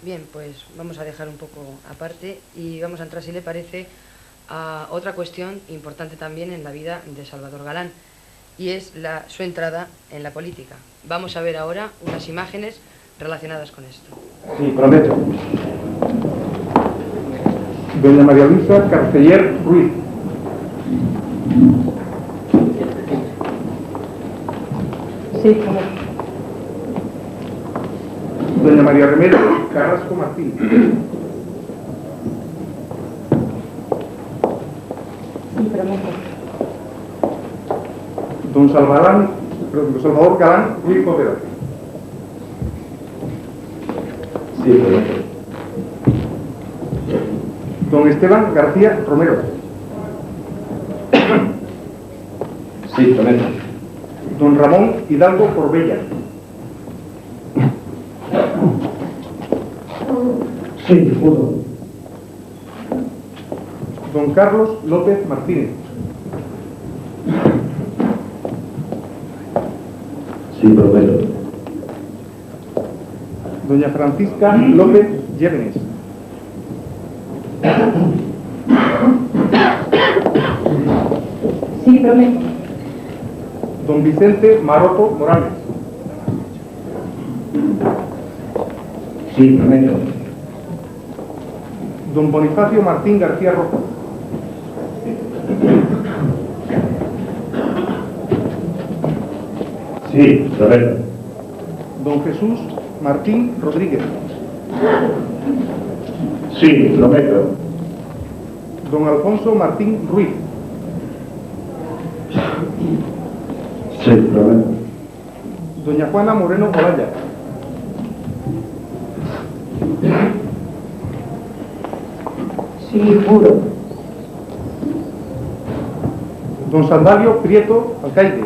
Bien, pues vamos a dejar un poco aparte y vamos a entrar, si le parece, a otra cuestión importante también en la vida de Salvador Galán, y es su entrada en la política. Vamos a ver ahora unas imágenes relacionadas con esto. Sí, prometo. Doña María Luisa Carceller Ruiz. Sí, prometo. Doña María Remedio Carrasco Martín. Sí, prometo. Don Salvador Galán Ruiz Poveda. Sí, prometo. Don Esteban García Romero. Sí, prometo. Don Ramón Hidalgo Corbella. Sí, juro. Don Carlos López Martínez. Sí, prometo. Doña Francisca López Llévenes. Sí, prometo. Don Vicente Maroto Morales. Sí, prometo. Don Bonifacio Martín García Rojo. Sí, prometo. Don Jesús Martín Rodríguez. Sí, prometo. Don Alfonso Martín Ruiz. Sí, prometo. Doña Juana Moreno Olaya. Sí, juro. Don Sandalio Prieto Alcaide.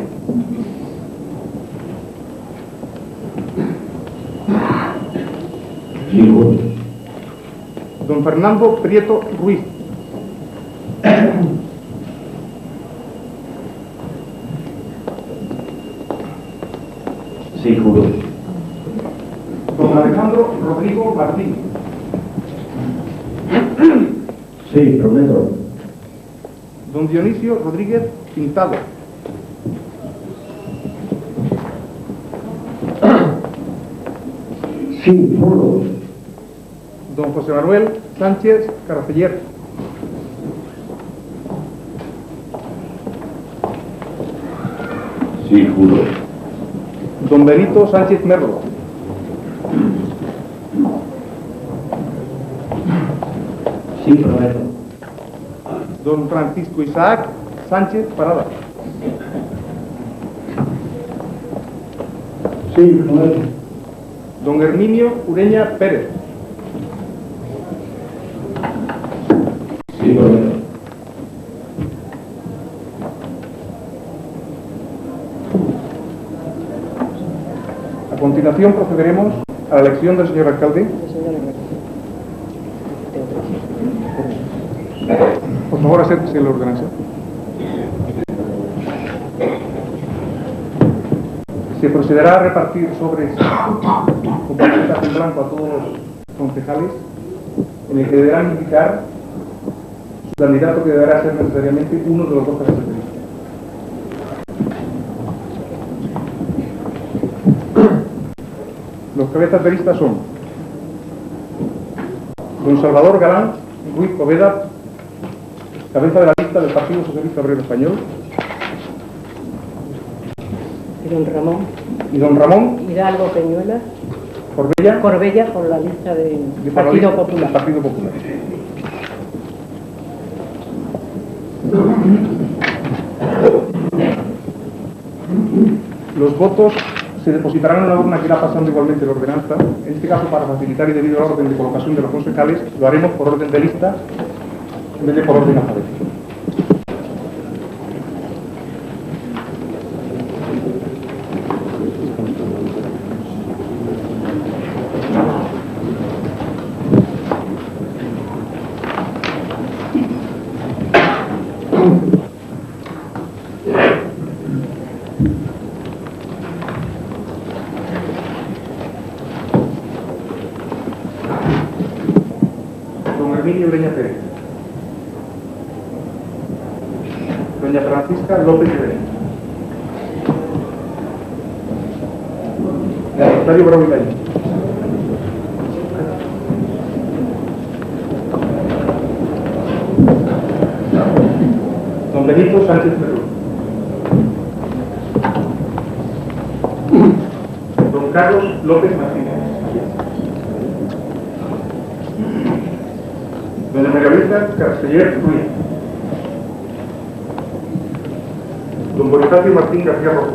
Sí, juro. Don Fernando Prieto Ruiz. Sí, juro. Don Alejandro Rodrigo Martín. Sí, prometo. Don Dionisio Rodríguez Pintado. Sí, juro. Don José Manuel Sánchez Carceller. Sí, juro. Don Benito Sánchez Merlo. Sí, prometo. Don Francisco Isaac Sánchez Parada. Sí, prometo. Don Herminio Ureña Pérez. Sí, prometo. A continuación procederemos a la elección del señor alcalde. Por favor, acérquese a la ordenación. Se procederá a repartir sobres con paletas en blanco a todos los concejales, en el que deberán indicar su candidato, que deberá ser necesariamente uno de los dos cabezas de lista. Los cabezas de lista son don Salvador Galán Ruiz Poveda, cabeza de la lista del Partido Socialista Obrero Español, Y don Ramón Hidalgo Peñuela Corbella por la lista del del Partido Popular. Partido Popular. Los votos se depositarán en la urna que irá pasando igualmente la ordenanza. En este caso, para facilitar y debido al orden de colocación de los concejales, lo haremos por orden de lista en vez de por orden alfabético. Don Herminio Ureña Pérez. Doña Francisca López de Belén. Octavio Bravo y Gallo. Don Benito Sánchez Merlo. Don Carlos López Martínez. Doña María Luisa Casteller Ruiz. Don Bonifacio Martín García Rojo.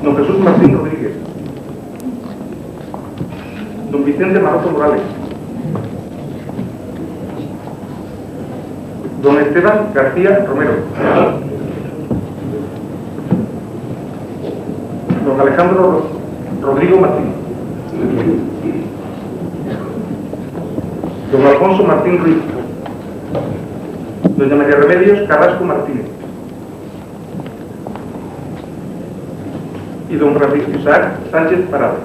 Don Jesús Martín Rodríguez. Don Vicente Maroto Morales. Don Esteban García Romero. Don Alejandro Rodrigo Martín. Don Alfonso Martín Ruiz. Doña María Remedios Carrasco Martínez. Y don Francisco Isaac Sánchez Parada.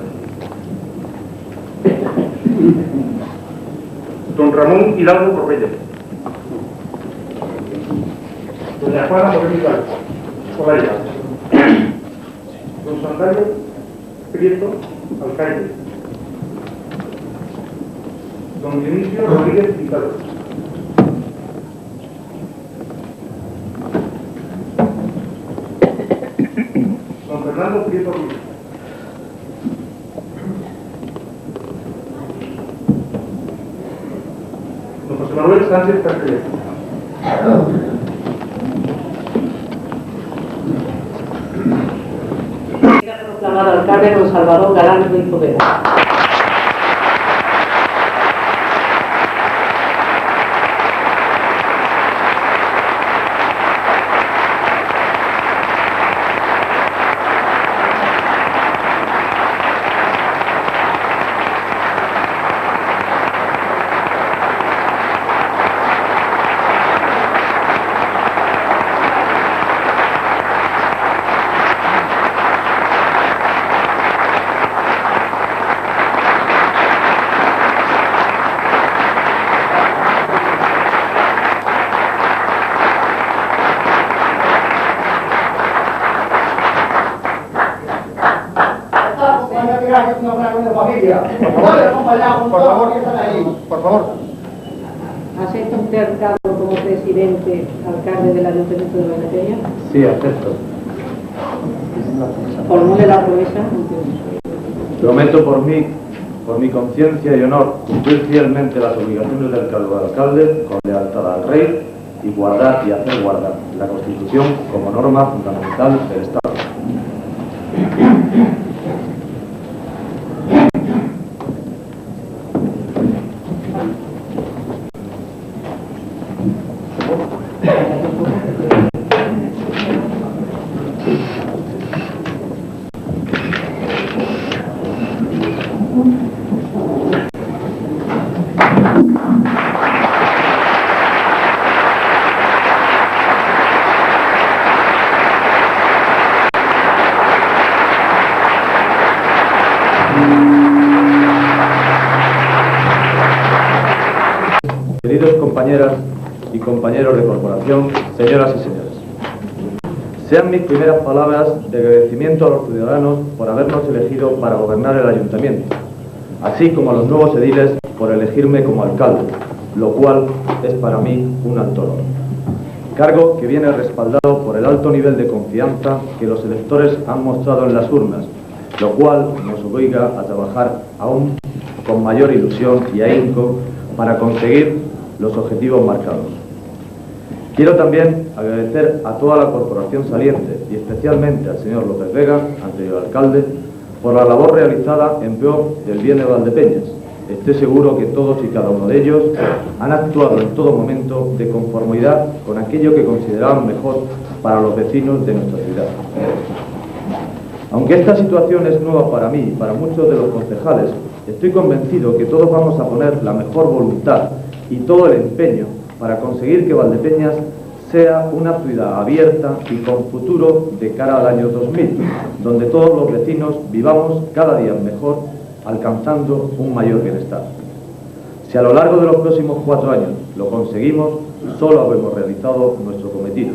Don Ramón Hidalgo Corbella. Doña Juana Moreno Hidalgo Colaya. Don Sandario Prieto Alcaide. Don Dionisio Rodríguez Pintado. Don Fernando Prieto Ruiz. Don José Manuel Sánchez Carcelero. Proclamado alcalde don Salvador Galán Ruiz Poveda. Por favor, ¿Acepta usted el cargo como presidente, alcalde del Ayuntamiento de Valdepeñas? Sí, acepto. Formule la promesa. Prometo por mi conciencia y honor, cumplir fielmente las obligaciones del cargo de alcalde con lealtad al rey y guardar y hacer guardar la Constitución como norma fundamental del Estado. Queridos compañeras y compañeros de corporación, señoras y señores, sean mis primeras palabras de agradecimiento a los ciudadanos por habernos elegido para gobernar el ayuntamiento, así como a los nuevos ediles por elegirme como alcalde, lo cual es para mí un alto honor. Cargo que viene respaldado por el alto nivel de confianza que los electores han mostrado en las urnas, lo cual nos obliga a trabajar aún con mayor ilusión y ahínco para conseguir los objetivos marcados. Quiero también agradecer a toda la corporación saliente y especialmente al señor López Vega, anterior alcalde, por la labor realizada en pro del bien de Valdepeñas. Estoy seguro que todos y cada uno de ellos han actuado en todo momento de conformidad con aquello que consideraban mejor para los vecinos de nuestra ciudad. Aunque esta situación es nueva para mí y para muchos de los concejales, estoy convencido que todos vamos a poner la mejor voluntad y todo el empeño para conseguir que Valdepeñas sea una ciudad abierta y con futuro de cara al año 2000, donde todos los vecinos vivamos cada día mejor, alcanzando un mayor bienestar. Si a lo largo de los próximos 4 años lo conseguimos, solo habremos realizado nuestro cometido,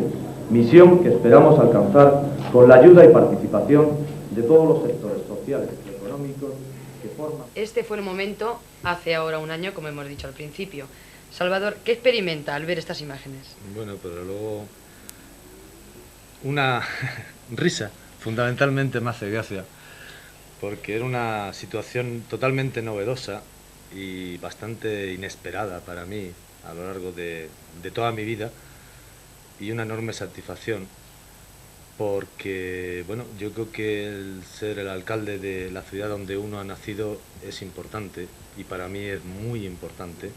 misión que esperamos alcanzar con la ayuda y participación de todos los sectores sociales y económicos que forman. Este fue el momento, hace ahora un año, como hemos dicho al principio. Salvador, ¿qué experimenta al ver estas imágenes? Bueno, pero luego una risa, fundamentalmente me hace gracia, porque era una situación totalmente novedosa y bastante inesperada para mí a lo largo de toda mi vida, y una enorme satisfacción, porque bueno, yo creo que el ser el alcalde de la ciudad donde uno ha nacido es importante, y para mí es muy importante.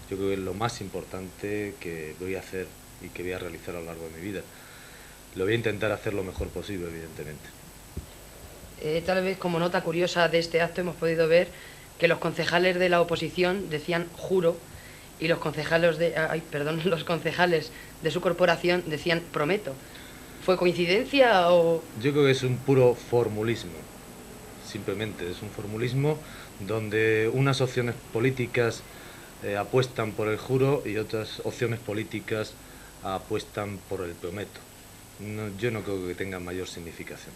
Yo creo que es lo más importante que voy a hacer y que voy a realizar a lo largo de mi vida. Lo voy a intentar hacer lo mejor posible, evidentemente. Tal vez como nota curiosa de este acto hemos podido ver que los concejales de la oposición decían juro y los concejales los concejales de su corporación decían prometo. ¿Fue coincidencia o...? Yo creo que es un puro formulismo, simplemente es un formulismo donde unas opciones políticas apuestan por el juro y otras opciones políticas apuestan por el prometo. Yo no creo que tengan mayor significación.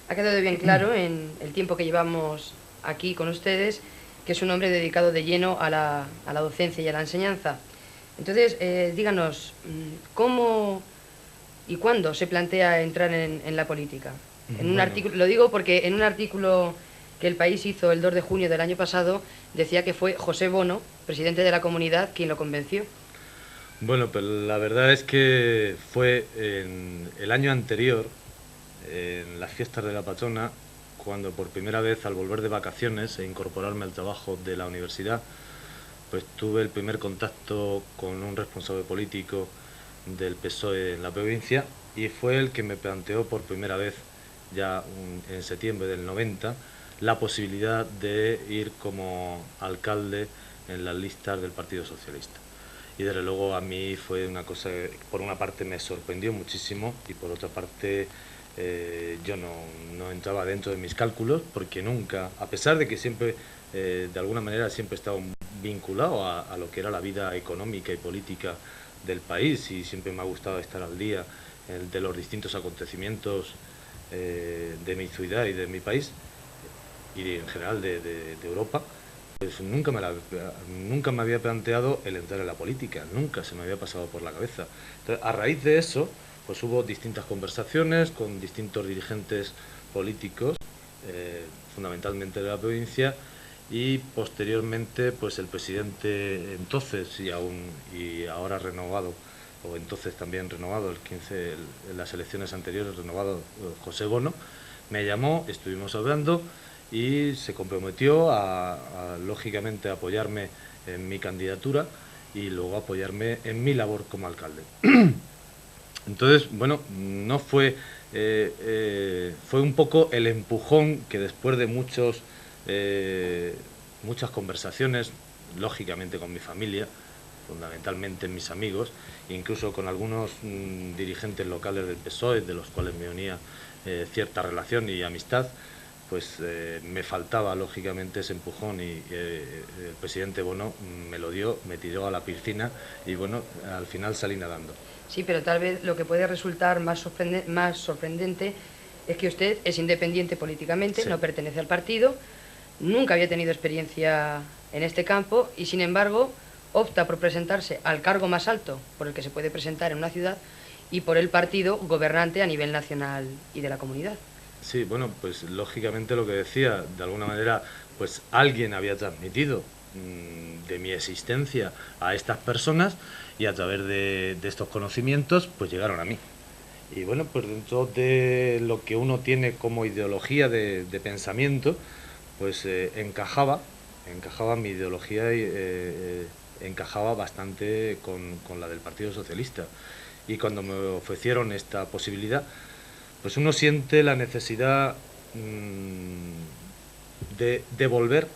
Ha quedado bien claro en el tiempo que llevamos aquí con ustedes que es un hombre dedicado de lleno a la docencia y a la enseñanza. Entonces, díganos, ¿cómo y cuándo se plantea entrar en la política? En un artículo, lo digo porque en un artículo que El País hizo el 2 de junio del año pasado, decía que fue José Bono, presidente de la comunidad, quien lo convenció. Bueno, pues la verdad es que fue en el año anterior, en las fiestas de la patrona, cuando por primera vez al volver de vacaciones e incorporarme al trabajo de la universidad, pues tuve el primer contacto con un responsable político del PSOE en la provincia, y fue el que me planteó por primera vez, ya en septiembre del 90, la posibilidad de ir como alcalde en las listas del Partido Socialista. Y desde luego a mí fue una cosa que por una parte me sorprendió muchísimo y por otra parte yo no entraba dentro de mis cálculos, porque nunca, a pesar de que siempre, de alguna manera siempre he estado vinculado a lo que era la vida económica y política del país, y siempre me ha gustado estar al día de los distintos acontecimientos de mi ciudad y de mi país, y en general de Europa, pues nunca me había planteado el entrar en la política, nunca se me había pasado por la cabeza. Entonces, a raíz de eso, pues hubo distintas conversaciones con distintos dirigentes políticos, fundamentalmente de la provincia, y posteriormente, pues el presidente entonces y ahora renovado, o entonces también renovado, en las elecciones anteriores renovado, José Bono, me llamó, estuvimos hablando y se comprometió lógicamente, a apoyarme en mi candidatura y luego apoyarme en mi labor como alcalde. Entonces, bueno, no fue un poco el empujón que después de muchas conversaciones, lógicamente con mi familia, fundamentalmente mis amigos, incluso con algunos dirigentes locales del PSOE, de los cuales me unía cierta relación y amistad, pues me faltaba lógicamente ese empujón y el presidente Bono me lo dio, me tiró a la piscina y bueno, al final salí nadando. Sí, pero tal vez lo que puede resultar más sorprendente es que usted es independiente políticamente, sí, no pertenece al partido, nunca había tenido experiencia en este campo y sin embargo opta por presentarse al cargo más alto por el que se puede presentar en una ciudad y por el partido gobernante a nivel nacional y de la comunidad. Sí, bueno, pues lógicamente lo que decía, de alguna manera, pues alguien había transmitido de mi existencia a estas personas y a través de estos conocimientos, pues llegaron a mí. Y bueno, pues dentro de lo que uno tiene como ideología de pensamiento, pues encajaba mi ideología y encajaba bastante con la del Partido Socialista. Y cuando me ofrecieron esta posibilidad, pues uno siente la necesidad de volver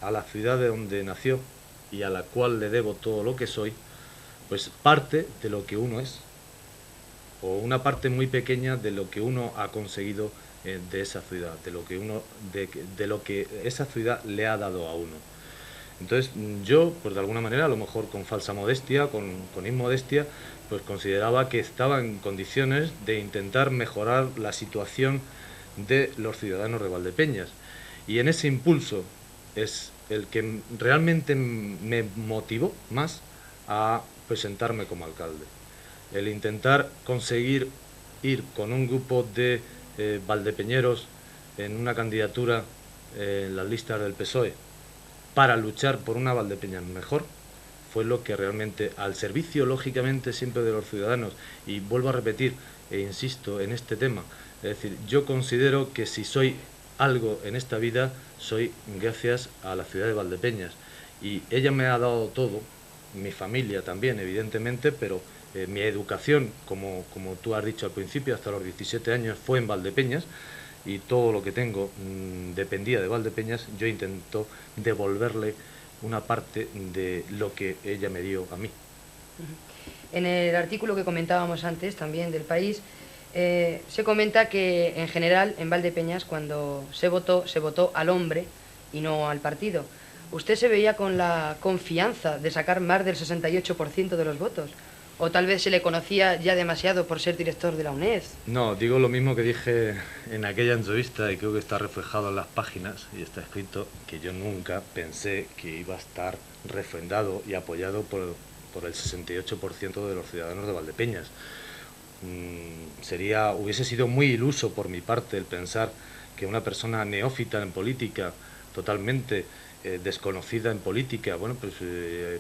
a la ciudad de donde nació y a la cual le debo todo lo que soy, pues parte de lo que uno es, o una parte muy pequeña de lo que uno ha conseguido de esa ciudad, de lo que esa ciudad le ha dado a uno. Entonces yo, pues de alguna manera, a lo mejor con falsa modestia, con inmodestia, pues consideraba que estaba en condiciones de intentar mejorar la situación de los ciudadanos de Valdepeñas. Y en ese impulso es el que realmente me motivó más a presentarme como alcalde. El intentar conseguir ir con un grupo de valdepeñeros en una candidatura en las listas del PSOE para luchar por una Valdepeñas mejor, fue lo que realmente, al servicio lógicamente siempre de los ciudadanos, y vuelvo a repetir e insisto en este tema, es decir, yo considero que si soy algo en esta vida, soy gracias a la ciudad de Valdepeñas, y ella me ha dado todo, mi familia también evidentemente, pero mi educación, como tú has dicho al principio, hasta los 17 años fue en Valdepeñas, y todo lo que tengo dependía de Valdepeñas. Yo intento devolverle una parte de lo que ella me dio a mí. En el artículo que comentábamos antes, también del País, se comenta que en general en Valdepeñas cuando se votó al hombre y no al partido. ¿Usted se veía con la confianza de sacar más del 68% de los votos? ¿O tal vez se le conocía ya demasiado por ser director de la UNED? No, digo lo mismo que dije en aquella entrevista y creo que está reflejado en las páginas y está escrito, que yo nunca pensé que iba a estar refrendado y apoyado por el 68% de los ciudadanos de Valdepeñas. Hubiese sido muy iluso por mi parte el pensar que una persona neófita en política, totalmente desconocida en política, bueno, pues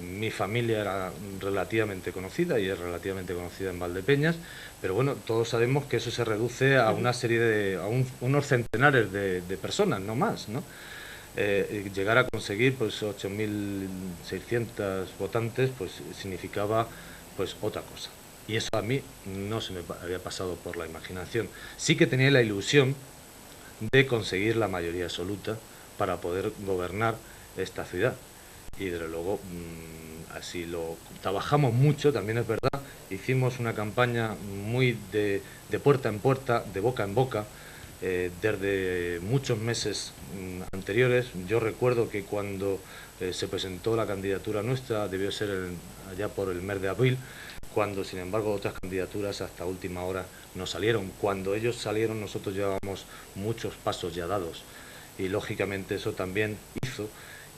mi familia era relativamente conocida y es relativamente conocida en Valdepeñas, pero bueno, todos sabemos que eso se reduce a una serie unos centenares de personas, no más, ¿no? Llegar a conseguir pues 8.600 votantes pues significaba pues otra cosa, y eso a mí no se me había pasado por la imaginación. Sí que tenía la ilusión de conseguir la mayoría absoluta para poder gobernar esta ciudad, y desde luego así lo trabajamos mucho, también es verdad. Hicimos una campaña muy de puerta en puerta, de boca en boca, desde muchos meses anteriores. Yo recuerdo que cuando se presentó la candidatura nuestra, debió ser allá por el mes de abril, cuando sin embargo otras candidaturas hasta última hora no salieron. Cuando ellos salieron, nosotros llevábamos muchos pasos ya dados, y lógicamente eso también hizo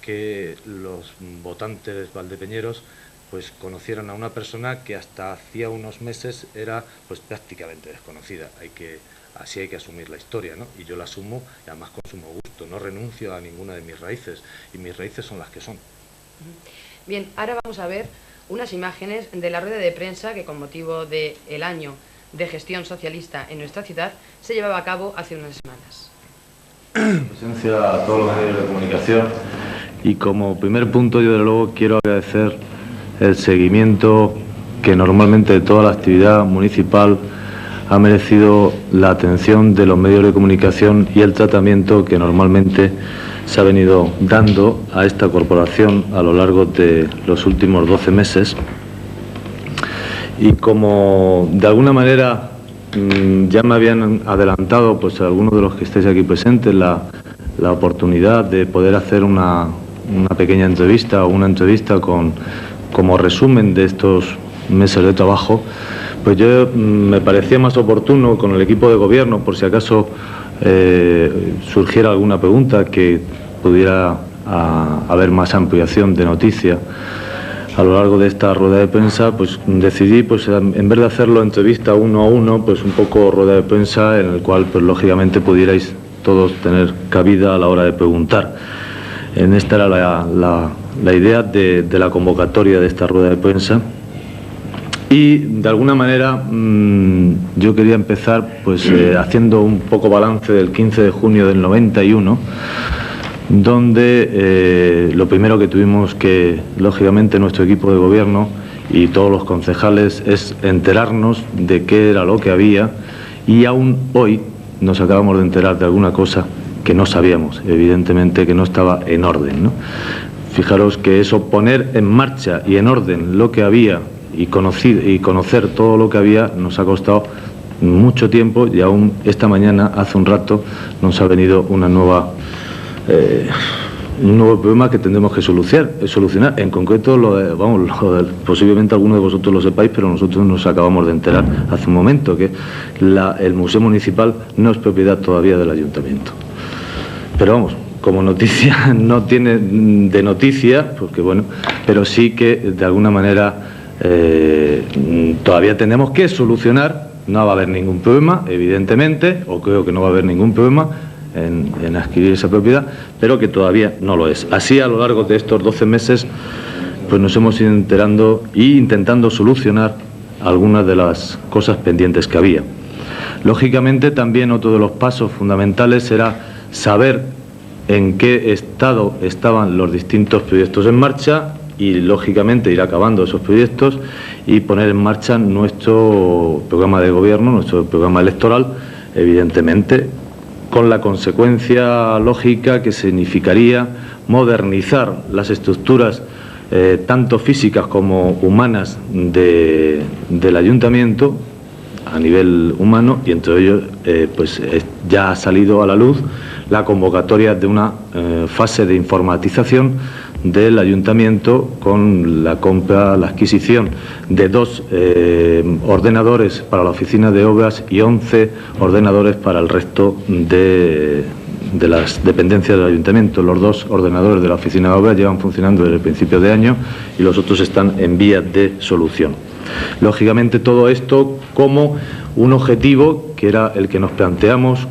que los votantes valdepeñeros pues conocieran a una persona que hasta hacía unos meses era pues prácticamente desconocida. Así hay que asumir la historia, ¿no? Y yo la asumo y además con sumo gusto. No renuncio a ninguna de mis raíces y mis raíces son las que son. Bien, ahora vamos a ver unas imágenes de la rueda de prensa que con motivo del año de gestión socialista en nuestra ciudad se llevaba a cabo hace unas semanas. Presencia a todos los medios de comunicación, y como primer punto yo desde luego quiero agradecer el seguimiento que normalmente toda la actividad municipal ha merecido la atención de los medios de comunicación y el tratamiento que normalmente se ha venido dando a esta corporación a lo largo de los últimos 12 meses. Y como de alguna manera ya me habían adelantado pues algunos de los que estáis aquí presentes la oportunidad de poder hacer una pequeña entrevista o una entrevista como resumen de estos meses de trabajo, pues yo me parecía más oportuno con el equipo de gobierno, por si acaso surgiera alguna pregunta que pudiera haber más ampliación de noticia a lo largo de esta rueda de prensa, pues decidí, pues en vez de hacerlo entrevista uno a uno, pues un poco rueda de prensa en el cual pues lógicamente pudierais todos tener cabida a la hora de preguntar. Esta era la idea de la convocatoria de esta rueda de prensa. Y de alguna manera yo quería empezar pues haciendo un poco balance del 15 de junio del 91, donde lo primero que tuvimos que, lógicamente, nuestro equipo de gobierno y todos los concejales es enterarnos de qué era lo que había, y aún hoy nos acabamos de enterar de alguna cosa que no sabíamos, evidentemente que no estaba en orden, ¿no? Fijaros que eso, poner en marcha y en orden lo que había y conocer todo lo que había, nos ha costado mucho tiempo, y aún esta mañana, hace un rato, nos ha venido un nuevo problema que tendremos que solucionar. En concreto, posiblemente algunos de vosotros lo sepáis, pero nosotros nos acabamos de enterar hace un momento que el Museo Municipal no es propiedad todavía del Ayuntamiento. Pero vamos, como noticia no tiene de noticia, porque bueno, pero sí que de alguna manera todavía tenemos que solucionar. No va a haber ningún problema, evidentemente, o creo que no va a haber ningún problema en adquirir esa propiedad, pero que todavía no lo es. Así, a lo largo de estos 12 meses, pues nos hemos ido enterando e intentando solucionar algunas de las cosas pendientes que había. Lógicamente, también otro de los pasos fundamentales era saber en qué estado estaban los distintos proyectos en marcha y, lógicamente, ir acabando esos proyectos y poner en marcha nuestro programa de gobierno, nuestro programa electoral, evidentemente, con la consecuencia lógica que significaría modernizar las estructuras tanto físicas como humanas del ayuntamiento a nivel humano, y entre ellos pues ya ha salido a la luz la convocatoria de una fase de informatización del ayuntamiento con la compra, la adquisición de 2 ordenadores para la oficina de obras y 11 ordenadores para el resto de las dependencias del ayuntamiento. Los 2 ordenadores de la oficina de obras llevan funcionando desde el principio de año y los otros están en vías de solución. Lógicamente, todo esto como un objetivo que era el que nos planteamos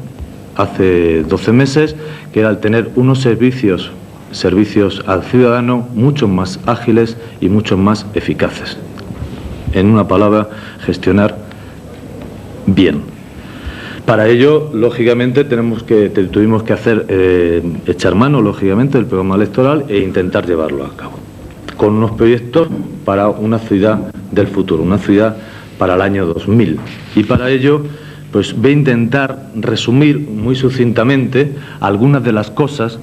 hace 12 meses, que era el tener unos servicios al ciudadano mucho más ágiles y mucho más eficaces. En una palabra, gestionar bien. Para ello, lógicamente, tuvimos que echar mano, lógicamente, del programa electoral e intentar llevarlo a cabo, con unos proyectos para una ciudad del futuro, una ciudad para el año 2000. Y para ello, pues voy a intentar resumir muy sucintamente algunas de las cosas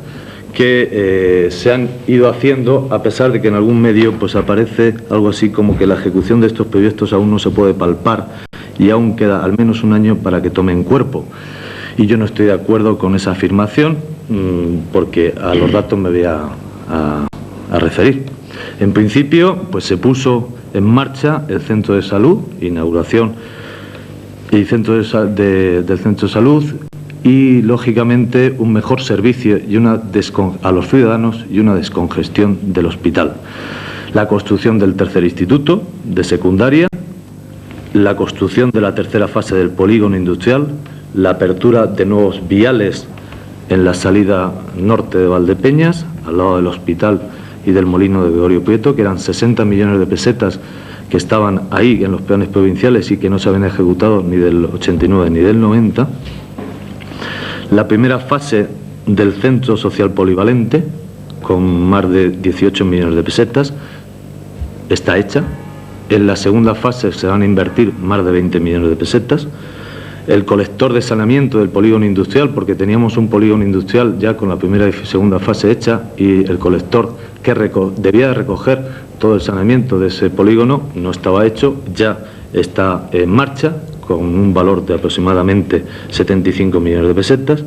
que se han ido haciendo, a pesar de que en algún medio pues aparece algo así como que la ejecución de estos proyectos aún no se puede palpar y aún queda al menos un año para que tomen cuerpo. Y yo no estoy de acuerdo con esa afirmación, porque a los datos me voy a referir. En principio, pues se puso en marcha el centro de salud, inauguración y del centro de salud, y, lógicamente, un mejor servicio y a los ciudadanos y una descongestión del hospital. La construcción del tercer instituto de secundaria, la construcción de la tercera fase del polígono industrial, la apertura de nuevos viales en la salida norte de Valdepeñas, al lado del hospital y del molino de Gregorio Prieto, que eran 60 millones de pesetas que estaban ahí en los planes provinciales y que no se habían ejecutado ni del 89 ni del 90. La primera fase del centro social polivalente, con más de 18 millones de pesetas, está hecha. En la segunda fase se van a invertir más de 20 millones de pesetas. El colector de saneamiento del polígono industrial, porque teníamos un polígono industrial ya con la primera y segunda fase hecha, y el colector que debía de recoger todo el saneamiento de ese polígono no estaba hecho, ya está en marcha con un valor de aproximadamente 75 millones de pesetas.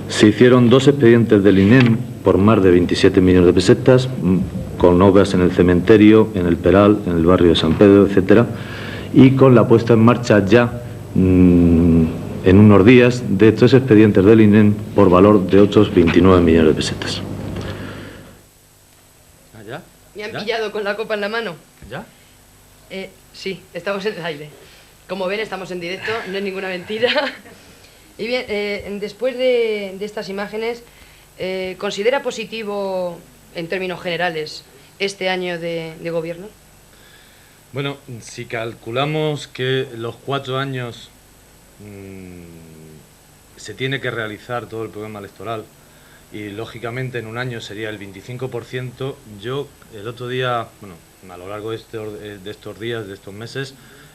Se hicieron 2 expedientes del INEM por más de 27 millones de pesetas, con obras en el cementerio, en el Peral, en el barrio de San Pedro, etcétera, y con la puesta en marcha ya en unos días de 3 expedientes del INEM por valor de otros 29 millones de pesetas. ¿Ya? Me han pillado con la copa en la mano. ¿Ya? Sí, estamos en el aire. Como ven, estamos en directo, no es ninguna mentira. Y bien, después de estas imágenes, ¿considera positivo, en términos generales, este año de gobierno? Bueno, si calculamos que los 4 años se tiene que realizar todo el programa electoral y, lógicamente, en un año sería el 25%, yo el otro día, bueno, a lo largo de estos días, de estos meses,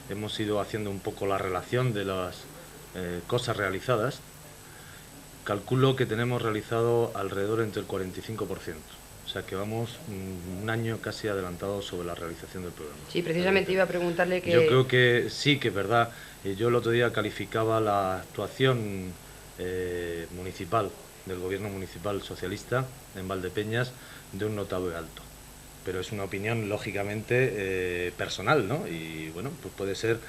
hemos ido haciendo un poco la relación de las cosas realizadas. Calculo que tenemos realizado alrededor entre el 45%. O sea que vamos un año casi adelantado sobre la realización del programa. Sí, precisamente iba a preguntarle que... Yo creo que sí, que es verdad. Yo el otro día calificaba la actuación municipal, del gobierno municipal socialista en Valdepeñas, de un notable alto. Pero es una opinión, lógicamente, personal, ¿no? Y bueno, pues puede ser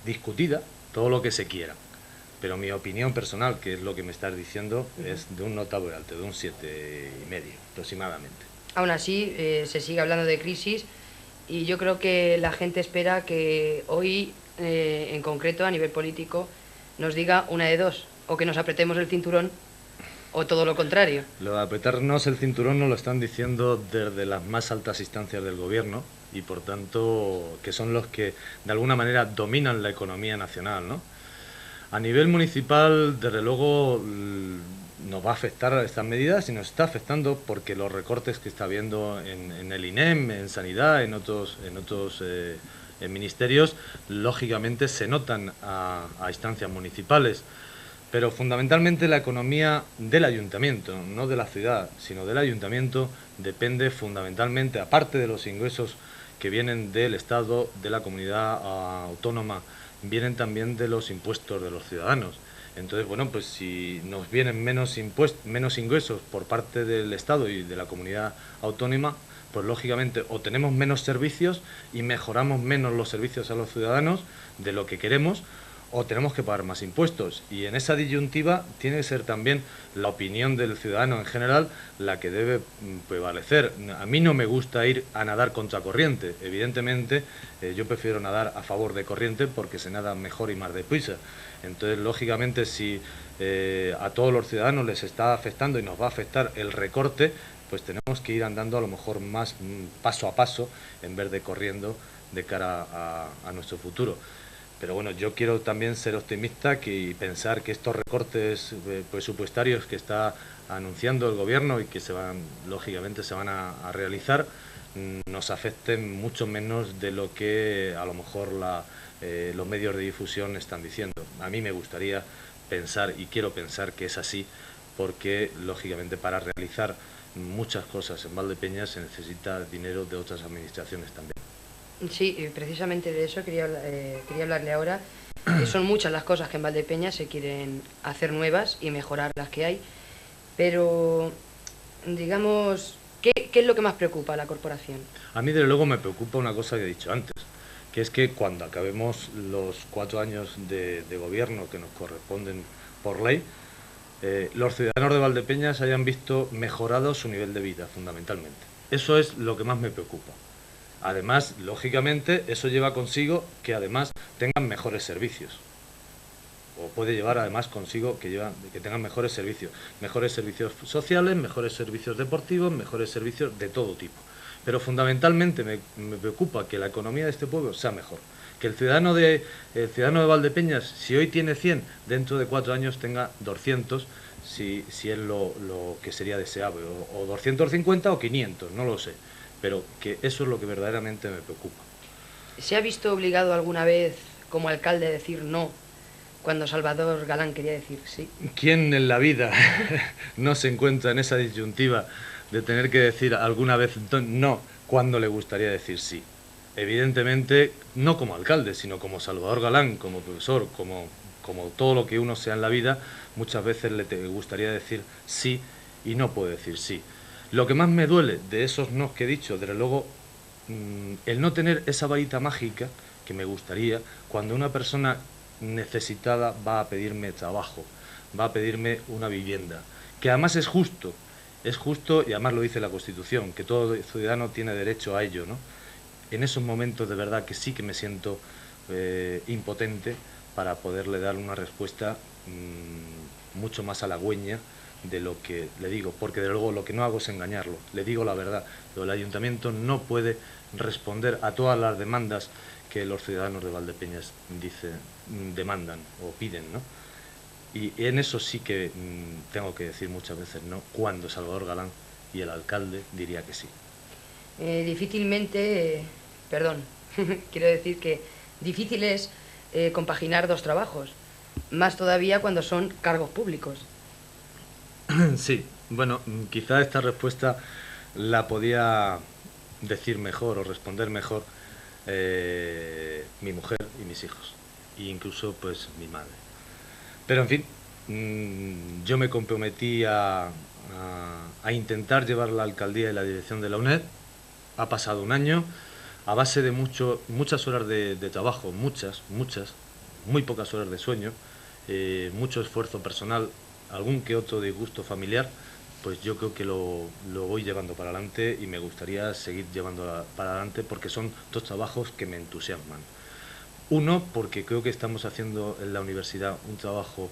discutida todo lo que se quiera. Pero mi opinión personal, que es lo que me estás diciendo, es de un notable alto, de un 7,5 aproximadamente. Aún así, se sigue hablando de crisis y yo creo que la gente espera que hoy, en concreto, a nivel político, nos diga una de dos: o que nos apretemos el cinturón, o todo lo contrario. Lo de apretarnos el cinturón nos lo están diciendo desde las más altas instancias del gobierno y, por tanto, que son los que, de alguna manera, dominan la economía nacional, ¿no? A nivel municipal, desde luego, nos va a afectar estas medidas y nos está afectando porque los recortes que está habiendo en el INEM, en Sanidad, en otros ministerios, lógicamente se notan a instancias municipales. Pero fundamentalmente la economía del ayuntamiento, no de la ciudad, sino del ayuntamiento, depende fundamentalmente, aparte de los ingresos que vienen del Estado, de la comunidad autónoma, vienen también de los impuestos de los ciudadanos. Entonces, bueno, pues si nos vienen menos ingresos por parte del Estado y de la comunidad autónoma, pues lógicamente o tenemos menos servicios y mejoramos menos los servicios a los ciudadanos de lo que queremos, o tenemos que pagar más impuestos. Y en esa disyuntiva tiene que ser también la opinión del ciudadano en general la que debe prevalecer. A mí no me gusta ir a nadar contra corriente. Evidentemente, yo prefiero nadar a favor de corriente porque se nada mejor y más deprisa. Entonces, lógicamente, si a todos los ciudadanos les está afectando y nos va a afectar el recorte, pues tenemos que ir andando a lo mejor más paso a paso en vez de corriendo de cara a nuestro futuro. Pero bueno, yo quiero también ser optimista y pensar que estos recortes presupuestarios que está anunciando el gobierno y que lógicamente se van a realizar, nos afecten mucho menos de lo que a lo mejor los medios de difusión están diciendo. A mí me gustaría pensar y quiero pensar que es así, porque lógicamente para realizar muchas cosas en Valdepeñas se necesita dinero de otras administraciones también. Sí, precisamente de eso quería hablarle ahora. Son muchas las cosas que en Valdepeñas se quieren hacer nuevas y mejorar las que hay, pero digamos, ¿qué es lo que más preocupa a la corporación? A mí, desde luego, me preocupa una cosa que he dicho antes, que es que cuando acabemos los 4 años de gobierno que nos corresponden por ley, los ciudadanos de Valdepeñas hayan visto mejorado su nivel de vida, fundamentalmente. Eso es lo que más me preocupa. Además, lógicamente, eso lleva consigo que además tengan mejores servicios. O puede llevar además consigo que tengan mejores servicios sociales, mejores servicios deportivos, mejores servicios de todo tipo. Pero fundamentalmente me preocupa que la economía de este pueblo sea mejor. Que el ciudadano de Valdepeñas, si hoy tiene 100, dentro de 4 años tenga 200, si es lo que sería deseable, o 250 o 500, no lo sé. Pero que eso es lo que verdaderamente me preocupa. ¿Se ha visto obligado alguna vez como alcalde a decir no cuando Salvador Galán quería decir sí? ¿Quién en la vida no se encuentra en esa disyuntiva de tener que decir alguna vez no cuando le gustaría decir sí? Evidentemente, no como alcalde, sino como Salvador Galán, como profesor, como todo lo que uno sea en la vida, muchas veces le gustaría decir sí y no puede decir sí. Lo que más me duele de esos no que he dicho, desde luego, el no tener esa varita mágica que me gustaría cuando una persona necesitada va a pedirme trabajo, va a pedirme una vivienda, que además es justo y además lo dice la Constitución, que todo ciudadano tiene derecho a ello, ¿no? En esos momentos de verdad que sí que me siento impotente para poderle dar una respuesta mucho más halagüeña de lo que le digo, porque de luego lo que no hago es engañarlo, le digo la verdad. El ayuntamiento no puede responder a todas las demandas que los ciudadanos de Valdepeñas demandan o piden, ¿no? Y en eso sí que tengo que decir muchas veces no, cuando Salvador Galán y el alcalde diría que sí. Difícilmente, perdón, quiero decir que difícil es compaginar 2 trabajos, más todavía cuando son cargos públicos. Sí, bueno, quizá esta respuesta la podía decir mejor o responder mejor mi mujer y mis hijos, e incluso pues mi madre. Pero en fin, yo me comprometí a intentar llevar la alcaldía y la dirección de la UNED. Ha pasado un año a base de muchas horas de trabajo, muchas, muy pocas horas de sueño, mucho esfuerzo personal, algún que otro disgusto familiar. Pues yo creo que lo voy llevando para adelante y me gustaría seguir llevando para adelante porque son 2 trabajos que me entusiasman. Uno, porque creo que estamos haciendo en la universidad un trabajo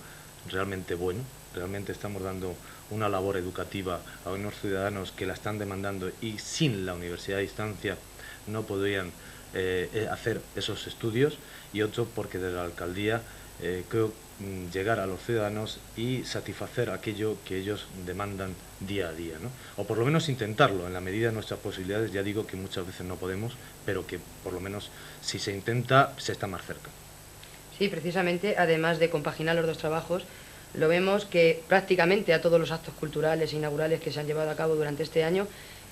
realmente bueno, realmente estamos dando una labor educativa a unos ciudadanos que la están demandando y sin la universidad a distancia no podrían hacer esos estudios. Y otro, porque desde la alcaldía creo llegar a los ciudadanos y satisfacer aquello que ellos demandan día a día, ¿no? O por lo menos intentarlo en la medida de nuestras posibilidades. Ya digo que muchas veces no podemos, pero que por lo menos si se intenta se está más cerca. Sí, precisamente, además de compaginar los 2 trabajos, lo vemos que prácticamente a todos los actos culturales e inaugurales que se han llevado a cabo durante este año,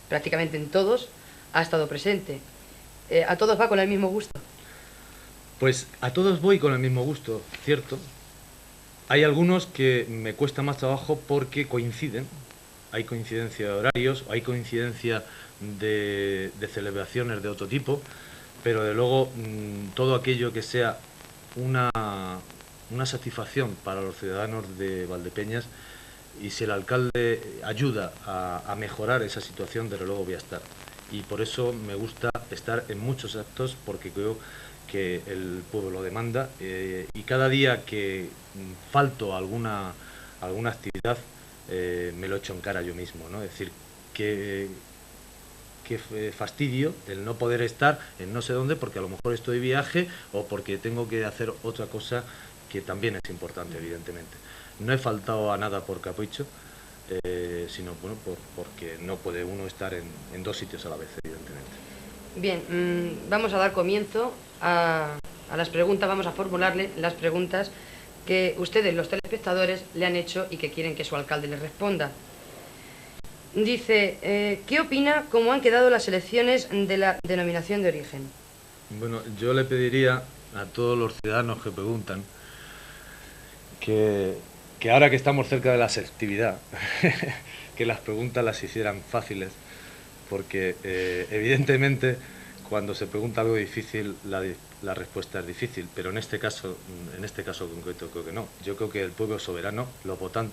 prácticamente en todos, ha estado presente. ¿A todos va con el mismo gusto? Pues a todos voy con el mismo gusto, cierto. Hay algunos que me cuesta más trabajo porque coinciden, hay coincidencia de horarios, hay coincidencia de celebraciones de otro tipo, pero de luego todo aquello que sea una satisfacción para los ciudadanos de Valdepeñas, y si el alcalde ayuda a mejorar esa situación, desde luego voy a estar. Y por eso me gusta estar en muchos actos, porque creo que el pueblo lo demanda, y cada día que falto a alguna actividad me lo echo en cara yo mismo, ¿no? Es decir, que fastidio el no poder estar en no sé dónde porque a lo mejor estoy de viaje o porque tengo que hacer otra cosa que también es importante, evidentemente. No he faltado a nada por capricho, sino bueno, porque no puede uno estar en 2 sitios a la vez, evidentemente. Bien, vamos a dar comienzo a las preguntas, vamos a formularle las preguntas que ustedes, los telespectadores, le han hecho y que quieren que su alcalde les responda. Dice, ¿qué opina cómo han quedado las elecciones de la denominación de origen? Bueno, yo le pediría a todos los ciudadanos que preguntan que ahora que estamos cerca de la selectividad, que las preguntas las hicieran fáciles, porque evidentemente Cuando se pregunta algo difícil, la respuesta es difícil, pero en este caso concreto creo que no. Yo creo que el pueblo soberano, los votantes,